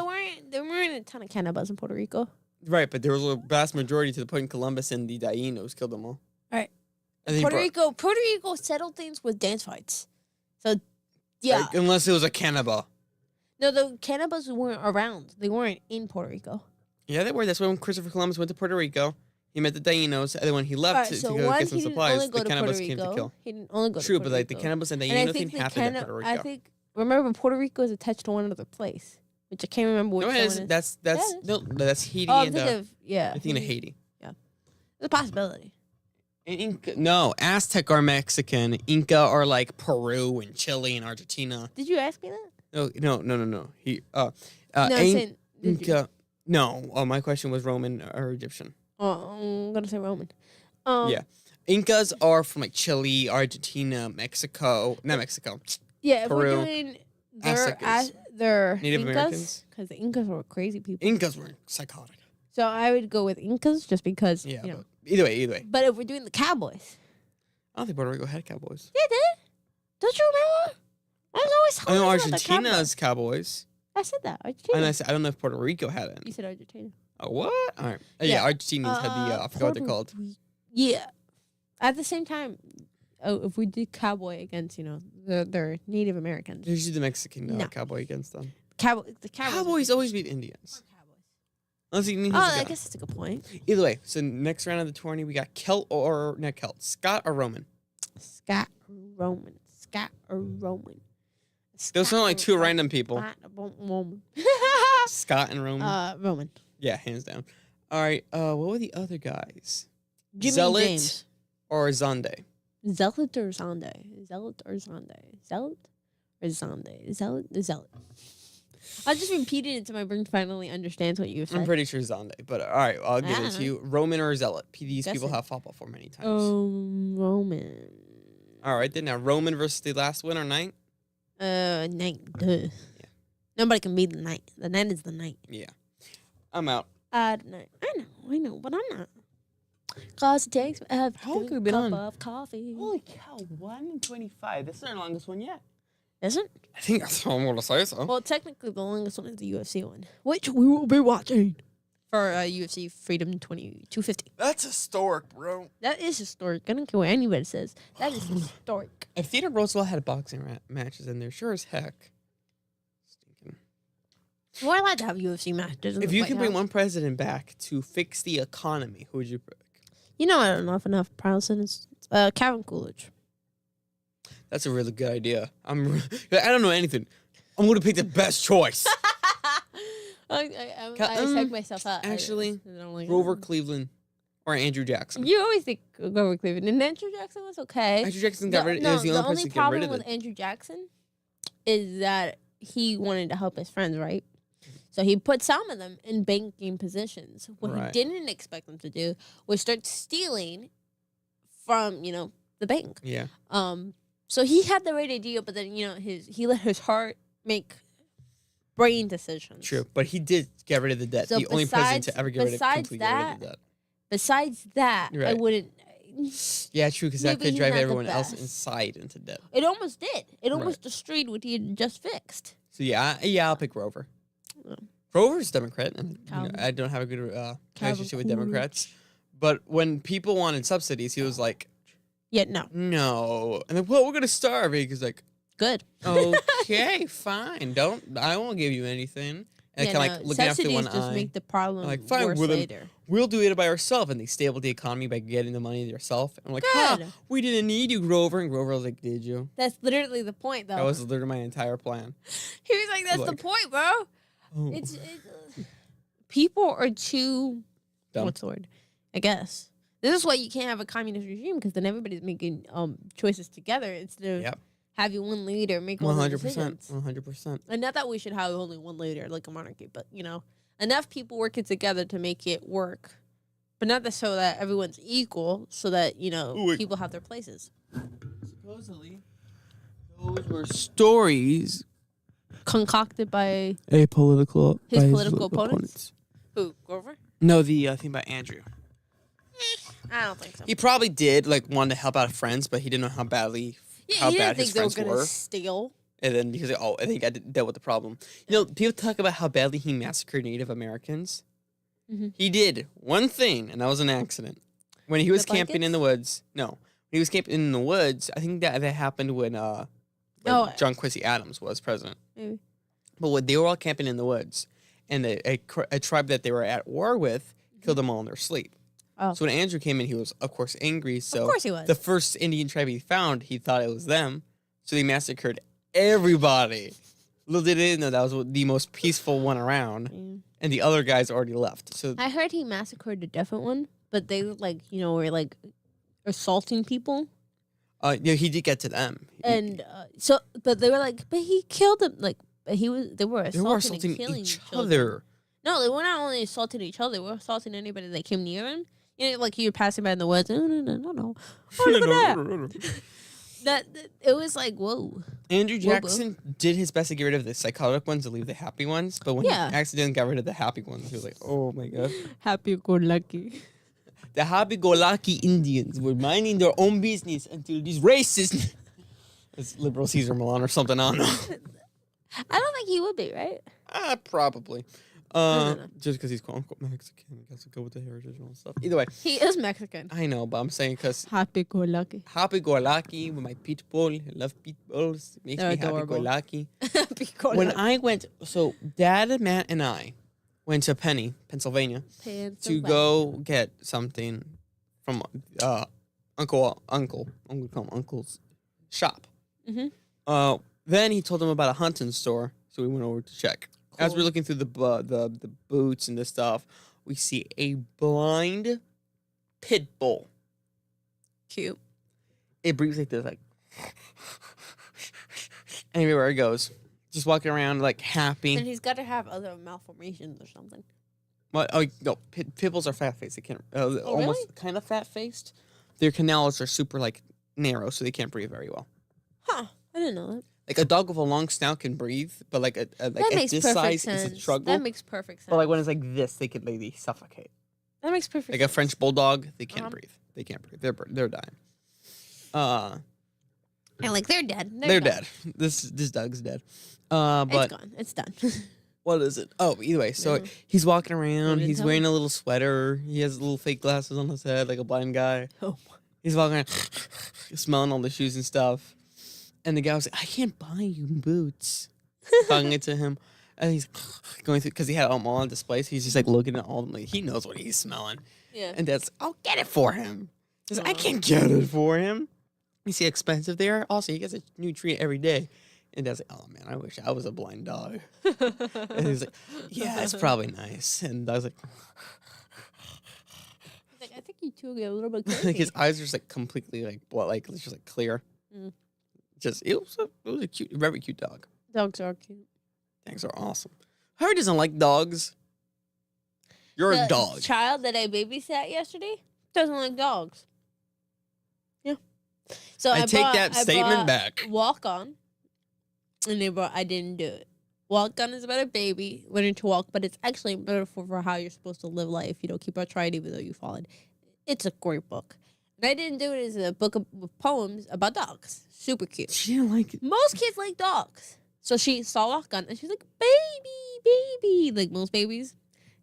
there weren't a ton of cannibals in Puerto Rico. Right, but there was a vast majority to the point Columbus and the Tainos killed them all. Right. And then he Puerto Rico settled things with dance fights. So, yeah. like, unless it was a Cannibal. No, the cannibals weren't around. They weren't in Puerto Rico. Yeah, they were. That's why when Christopher Columbus went to Puerto Rico, he met the Tainos, and then when he left to go get some supplies, the cannibals came to kill. He didn't only go True, to Puerto but like the Rico. cannibals and the And I Taino think thing the happened at Puerto Rico. I think, remember, Puerto Rico is attached to one other place, which I can't remember which no, one it it is. is. That's Yeah, it is. no, that's Haiti Oh, I'm and thinking of, yeah. I'm thinking of Haiti. It's a possibility. And Inca, no, Aztec are Mexican. Inca are like Peru and Chile and Argentina. Did you ask me that? No. He No, I'm saying, did you? Inca. No, my question was Roman or Egyptian. Oh, I'm going to say Roman. Yeah. Incas are from like Chile, Argentina, Mexico. Not Mexico. Yeah, if Peru. we're doing Aztec their Native Incas, Americans? because the Incas were crazy people. Incas were psychotic. So I would go with Incas just because, Yeah, you know. but either way. But if we're doing the Cowboys, I don't think Puerto Rico had cowboys. they did. Don't you remember? I was always I talking know about the Cowboys. Argentina's cowboys. I said that. Argentina. And I don't know if Puerto Rico had You any. said Argentina. What? All right. Yeah, Argentinians had the I forgot what they're called. Yeah. At the same time, if we did cowboy against, they're Native Americans. There's usually the Mexican cowboy against them. The Cowboys always beat Indians. Unless I guess that's a good point. Either way, so next round of the tourney, we got Scott or Roman. Scott or Roman. Those sound like two random people. Scott and Roman. Roman. Yeah, hands down. All right. What were the other guys? Jimmy Zealot James. or Zonde? Zealot or Zonde? Zealot or Zonde? Zealot or Zonde? Zealot. I'll just repeat it until my brain finally understands what you said. I'm pretty sure Zonde, but all right, I'll give it to you. Roman or Zealot? These people have fought before many times. Roman. All right, then now Roman versus the last winner, Knight. Knight. Duh. Yeah. Nobody can beat the Knight. The Knight is the Knight. Yeah. I'm out. Knight. I know, but I'm not. Cause it takes a cup of coffee. Holy cow, 1:25. This is our longest one yet. Isn't? I think that's what I'm going to say so. Well, technically, the longest one is the UFC one, which we will be watching for UFC Freedom 250. That's historic, bro. That is historic. I don't care what anybody says. That is historic. If Theodore Roosevelt had boxing matches in there, sure as heck. Stinking. We're allowed to have UFC matches. If you can bring one president back to fix the economy, who would you pick? I don't know enough presidents. Calvin Coolidge. That's a really good idea. I don't know anything. I'm going to pick the best choice. I psych myself out. Actually, Grover Cleveland or Andrew Jackson. You always think Grover Cleveland. And Andrew Jackson was okay. Andrew Jackson got rid of it. Was the only person to get rid of it. The only problem with Andrew Jackson is that he wanted to help his friends, right? So he put some of them in banking positions. What he didn't expect them to do was start stealing from, the bank. Yeah. So he had the right idea, but then, he let his heart make brain decisions. True, but he did get rid of the debt. The only president to ever get rid of the debt. Besides that, I wouldn't. Yeah, true, because that could drive everyone else inside into debt. It almost did. It almost destroyed what he had just fixed. So yeah, I'll pick Grover. Grover's Democrat, and I don't have a good relationship with Democrats. But when people wanted subsidies, he was like, "Yeah, no." And then, well, we're gonna starve. He's like, "Good, okay, fine. I won't give you anything." And kind of looking after one just make the problem fine, worse later. We'll do it by ourselves, and they stabilize the economy by getting the money yourself. And I'm like, we didn't need you, Grover. And Grover was like, did you? That's literally the point, though. That was literally my entire plan. He was like, that's the point, bro. Oh. It's people are too dumb. What's the word? I guess this is why you can't have a communist regime, because then everybody's making choices together instead of having one leader make all the decisions. 100%. And not that we should have only one leader like a monarchy, but enough people working together to make it work, but not that so that everyone's equal, so that people have their places. Supposedly, those were stories concocted by his political opponents. Who, Grover? No, the thing about Andrew. I don't think so. He probably did want to help out friends, but he didn't know how badly how bad his friends were. He didn't think they were going to steal. And then he was like, I think I dealt with the problem. People talk about how badly he massacred Native Americans. Mm-hmm. He did one thing, and that was an accident. When he was camping in the woods. No. When he was camping in the woods, I think that happened when John Quincy Adams was president. Maybe. But when they were all camping in the woods, and a tribe that they were at war with killed them all in their sleep. Oh. So when Andrew came in, he was, of course, angry. So of course he was. The first Indian tribe he found, he thought it was them. So they massacred everybody. Little did they know that was the most peaceful one around. Mm. And the other guys already left. So I heard he massacred a different one, but they were assaulting people. Yeah, he did get to them. And but they were but he killed them. They were assaulting and killing each other. No, they were not only assaulting each other, they were assaulting anybody that came near them. You're passing by in the woods. No. Oh, look at that. It was whoa. Andrew Jackson did his best to get rid of the psychotic ones and leave the happy ones. But when he accidentally got rid of the happy ones, he was like, oh my God. Happy-go-lucky. The happy-go-lucky Indians were minding their own business until these racists... It's liberal Caesar Milan or something, I don't know. I don't think he would be, right? Probably. No. Just because he's quote unquote Mexican, I guess to go with the heritage and all that stuff. Either way, He is Mexican. I know, but I'm saying because Happy-go-lucky. happy-go-lucky with my pit bull. I love pit bulls. It makes They're me adorable. happy-go-lucky. Happy-go-lucky. When I went, so Dad, Matt, and I went to Pennsylvania, to go get something from Uncle's shop. Mm-hmm. Then he told him about a hunting store, so we went over to check. Cool. As we're looking through the boots and the stuff, we see a blind pit bull. Cute. It breathes like this, like everywhere it goes. Just walking around like happy. And he's got to have other malformations or something. What? Oh no, pit bulls are fat faced. They can't. Almost really? kind of fat faced. Their canals are super like narrow, so they can't breathe very well. Huh? I didn't know that. Like a dog with a long snout can breathe, but like That at makes this perfect size, sense. it's a struggle. That makes perfect sense. But like when it's like this, they suffocate. That makes perfect Like sense. a French bulldog, they can't breathe. They can't breathe. They're dying. And like they're dead. They're dead. This dog's dead. But It's gone. It's done. what is it? Oh, either way. So Yeah. he's walking around. didn't He's tell wearing me. a little sweater. He has little fake glasses on his head, like a blind guy. Oh. He's walking around, smelling all the shoes and stuff. And the guy was like, "I can't buy you boots." Talking it to him, and he's going through because he had them all on display. So he's just like looking at all of them. Like, he knows what he's smelling. Yeah. And Dad's, "I'll get it for him." He's like, "I Aw. can't get it for him." You see how expensive they are? Also, he gets a new treat every day. And Dad's like, "Oh man, I wish I was a blind dog." And he's like, "Yeah, it's probably nice." And Dog's like, Like, I think you two get a little bit like crazy. his eyes are just like completely like it's just like clear. Mm. Just it was a cute, very cute dog. Dogs are cute. Dogs are awesome. Harry doesn't like dogs. You're The a dog. child that I babysat yesterday doesn't like dogs. Yeah. So I take that statement back. Walk on. And they brought I didn't do it. Walk on is about a baby learning to walk, but it's actually a metaphor for how you're supposed to live life. You know, keep on trying even though you fallen. It's a great book. And I didn't do it as a book of poems about dogs. Super cute. She didn't like it. Most kids like dogs. So she saw Walk on and she's like, baby. Like most babies.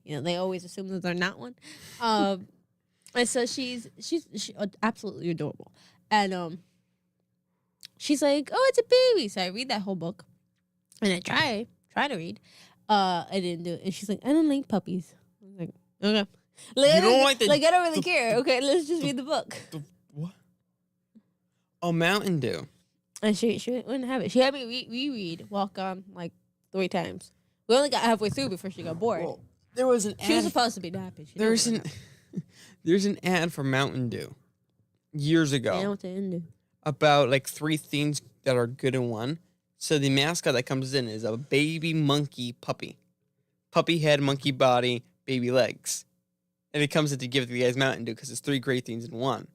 You know, they always assume that they're not one. And so she's absolutely adorable. And she's like, "Oh, it's a baby." So I read that whole book. And I try to read. I didn't do it. And she's like, "I don't like puppies." I was like, "Okay." Like, You don't like the- I don't really care. Okay, let's just read the book. What? Oh, Mountain Dew. And she wouldn't have it. She had me reread Walk On like 3 times. We only got halfway through before she got bored. Well, there was an ad. She was supposed to be napping. She There's didn't an there's an ad for Mountain Dew years wanna nap. I know ago what to do. about like 3 things that are good in one. So the mascot that comes in is a baby monkey puppy. Puppy head, monkey body, baby legs. And it comes in to give the guys Mountain Dew because it's 3 great things in one.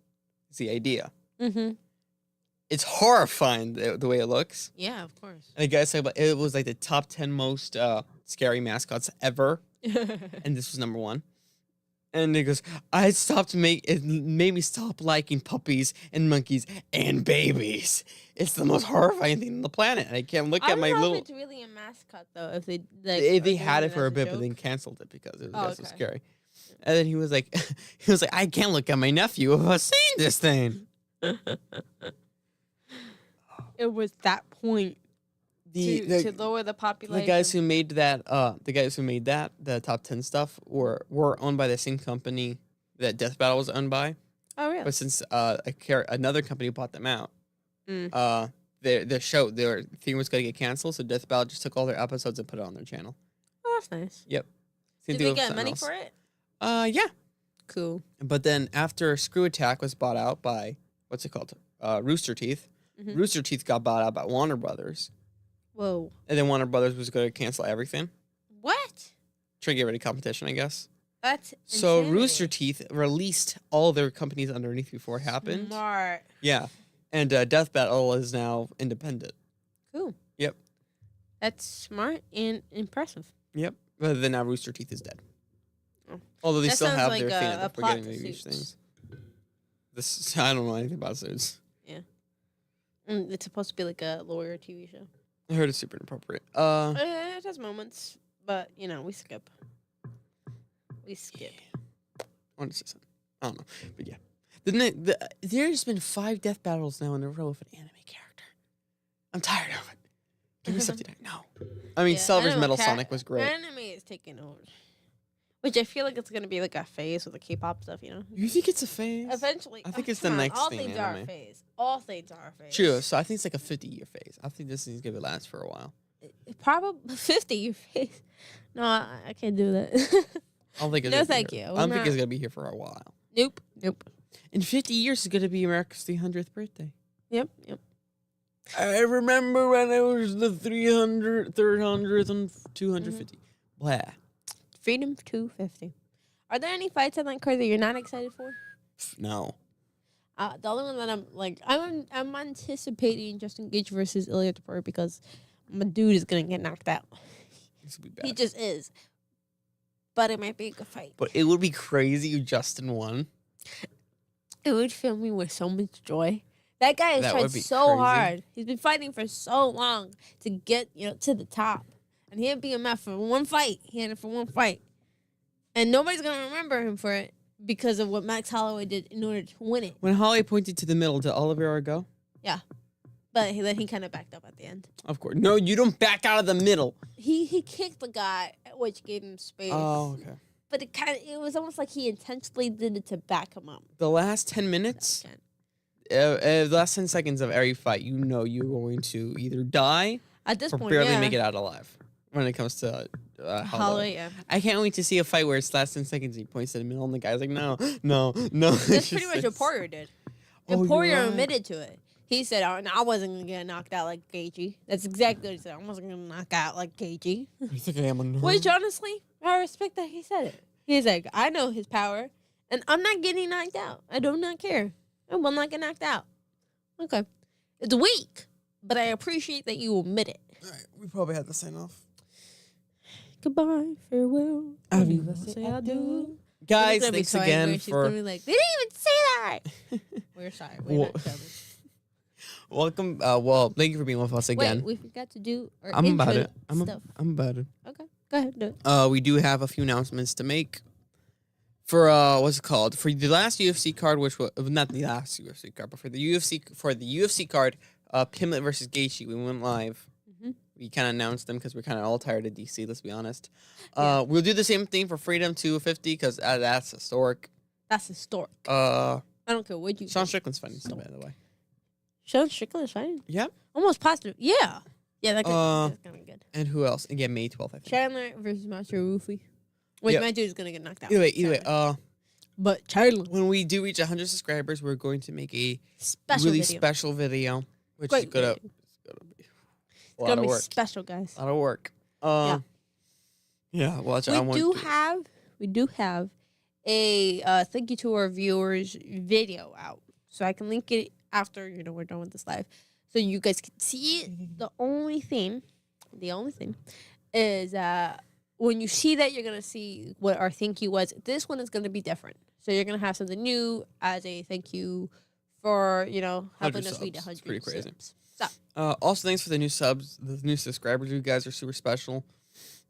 It's the idea. Mm-hmm. It's horrifying the way it looks. Yeah, of course. And the guy said about it was like the top 10 most scary mascots ever. And this was number 1. And he goes, it made me stop liking puppies and monkeys and babies. It's the most horrifying thing on the planet. And I can't look at my I don't know little. if it's really a mascot though. If they They had are it for doing a bit, as but then joke. canceled it because it Oh, was so okay. scary. And then he was like, I can't look at my nephew if I've seen this thing. It was that point to The lower the population. guys who made that, the top 10 stuff were owned by the same company that Death Battle was owned by. Oh really? But since another company bought them out, Mm. their thing was going to get canceled, so Death Battle just took all their episodes and put it on their channel. Oh, that's nice. Yep. Same Did thing they with get something money else. for it? Yeah. Cool. But then after Screw Attack was bought out by what's it called? Rooster Teeth. Mhm. Rooster Teeth got bought out by Warner Brothers, Whoa. and then Warner Brothers was going to cancel everything, What? trying to get rid of competition, I guess. That's So insanity. Rooster Teeth released all their companies underneath before it happened. Smart. Yeah, and Death Battle is now independent. Cool. Yep. That's smart and impressive. Yep. But then now Rooster Teeth is dead. Oh. Although they That still sounds have like their a fan for plot getting to these Suits. things. I don't know anything about Suits. It's supposed to be like a lawyer TV show. I heard it's super inappropriate. It has moments. But, we skip. We skip. I want to say something. I don't know. But yeah. There's been 5 death battles now in a row with an anime character. I'm tired of it. Give me something I know. I mean, Silver's Metal Sonic was great. Anime is taking over. Which I feel like it's going to be like a phase with the K-pop stuff, You think it's a phase? Eventually. I think it's the next all thing. Things are a phase. All things are a phase. True. So I think it's like a 50-year phase. I think this is going to last for a while. Probably 50-year phase. No, I can't do that. I don't think it's no, thank you. I don't think it's going to be here for a while. Nope. In 50 years, it's going to be America's 300th birthday. Yep. I remember when it was the 300th, 300th, and 250. Blah. Freedom 250. Are there any fights on that card that you're not excited for? No. The only one that I'm anticipating Justin Gage versus Ilya Tapur because my dude is gonna get knocked out. This will be bad. He just is. But it might be a good fight. But it would be crazy if Justin won. It would fill me with so much joy. That guy has tried so crazy. hard. He's been fighting for so long to get, to the top. And he had BMF for one fight. He had it for one fight. And nobody's going to remember him for it because of what Max Holloway did in order to win it. When Holloway pointed to the middle, did Oliveira go? Yeah. But then he kind of backed up at the end. Of course. No, you don't back out of the middle. He kicked the guy, which gave him space. Oh, okay. But it was almost like he intentionally did it to back him up. The last 10 minutes, the last 10 seconds of every fight, you're going to either die at this point, barely make it out alive when it comes to Holloway. Yeah. I can't wait to see a fight where it's last 10 seconds, he points to the middle, and the guy's like, no. That's pretty much what Poirier did. And Poirier admitted to it. He said, I wasn't going to get knocked out like Gaethje. That's exactly what he said. I wasn't going to knock out like Gaethje. You think I am a nerd? Which, honestly, I respect that he said it. He's like, I know his power, and I'm not getting knocked out. I do not care. I will not get knocked out. Okay. It's weak, but I appreciate that you admit it. All right, we probably have to sign off. Goodbye, farewell. I say I do. Guys, thanks again she's gonna be like, they didn't even say that right. We're sorry. We're not jealous. Welcome. Thank you for being with us again. Wait, we forgot to do our I'm intro about it. stuff. I'm about it. Okay, go ahead, do it. We do have a few announcements to make for what's it called? For the last UFC card, which was not the last UFC card, but for the UFC card, Pimlet versus Gaethje, we went live. Mm-hmm. We kind of announced them because we're kind of all tired of DC. Let's be honest. We'll do the same thing for Freedom 250 because that's historic. That's historic. I don't care what you. Sean Strickland's fighting, by the way. Sean Strickland is fighting? Yeah. Almost positive. Yeah. Yeah, that's kind of good. And who else? Again, May 12th, I think. Chandler versus Master Rufi. Wait, my dude is going to get knocked out. Either way. But Chandler. When we do reach 100 subscribers, we're going to make a special video. Which is going to be a lot of work. Special, guys. A lot of work. Yeah, watch We do have a thank you to our viewers video out. So I can link it after, we're done with this live. So you guys can see it. The only thing is when you see that, you're going to see what our thank you was. This one is going to be different. So you're going to have something new as a thank you for, helping us reach 100 pretty crazy. subs. So. Also, thanks for the new subs, the new subscribers. You guys are super special.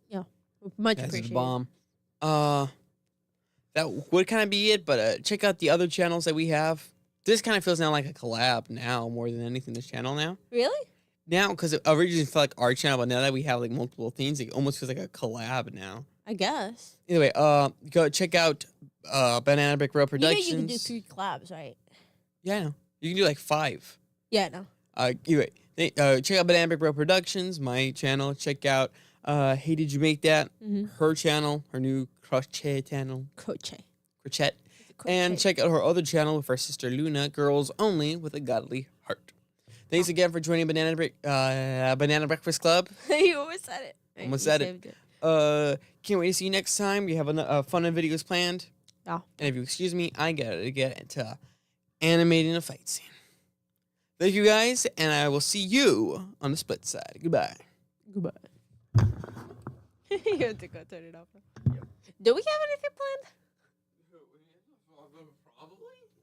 Yeah, much appreciated. Bomb. That would kind of be it, but check out the other channels that we have. This kind of feels now like a collab now more than anything, this channel now. Really? Now, because it originally felt like our channel, but now that we have like multiple things, it almost feels like a collab now. I guess. Anyway, go check out Banana Brick Road Productions. You can do 3 collabs, right? Yeah, I know. You can do like 5. Yeah, no. Anyway, check out Banana Brick Road Productions, my channel. Check out Hey Did You Make That? Mm-hmm. Her channel, her new crochet channel. Crochet. And check out her other channel with her sister Luna, Girls Only with a Godly Heart. Thanks again for joining Banana Breakfast Club. You almost said it. Almost said it. Can't wait to see you next time. We have fun videos planned. Yeah. And if you excuse me, I gotta get into animating a fight scene. Thank you guys, and I will see you on the split side. Goodbye. You have to go turn it off. Yep. Do we have anything planned?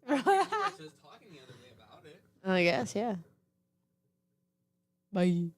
Probably. I was just talking the other day about it. I guess, yeah. Bye.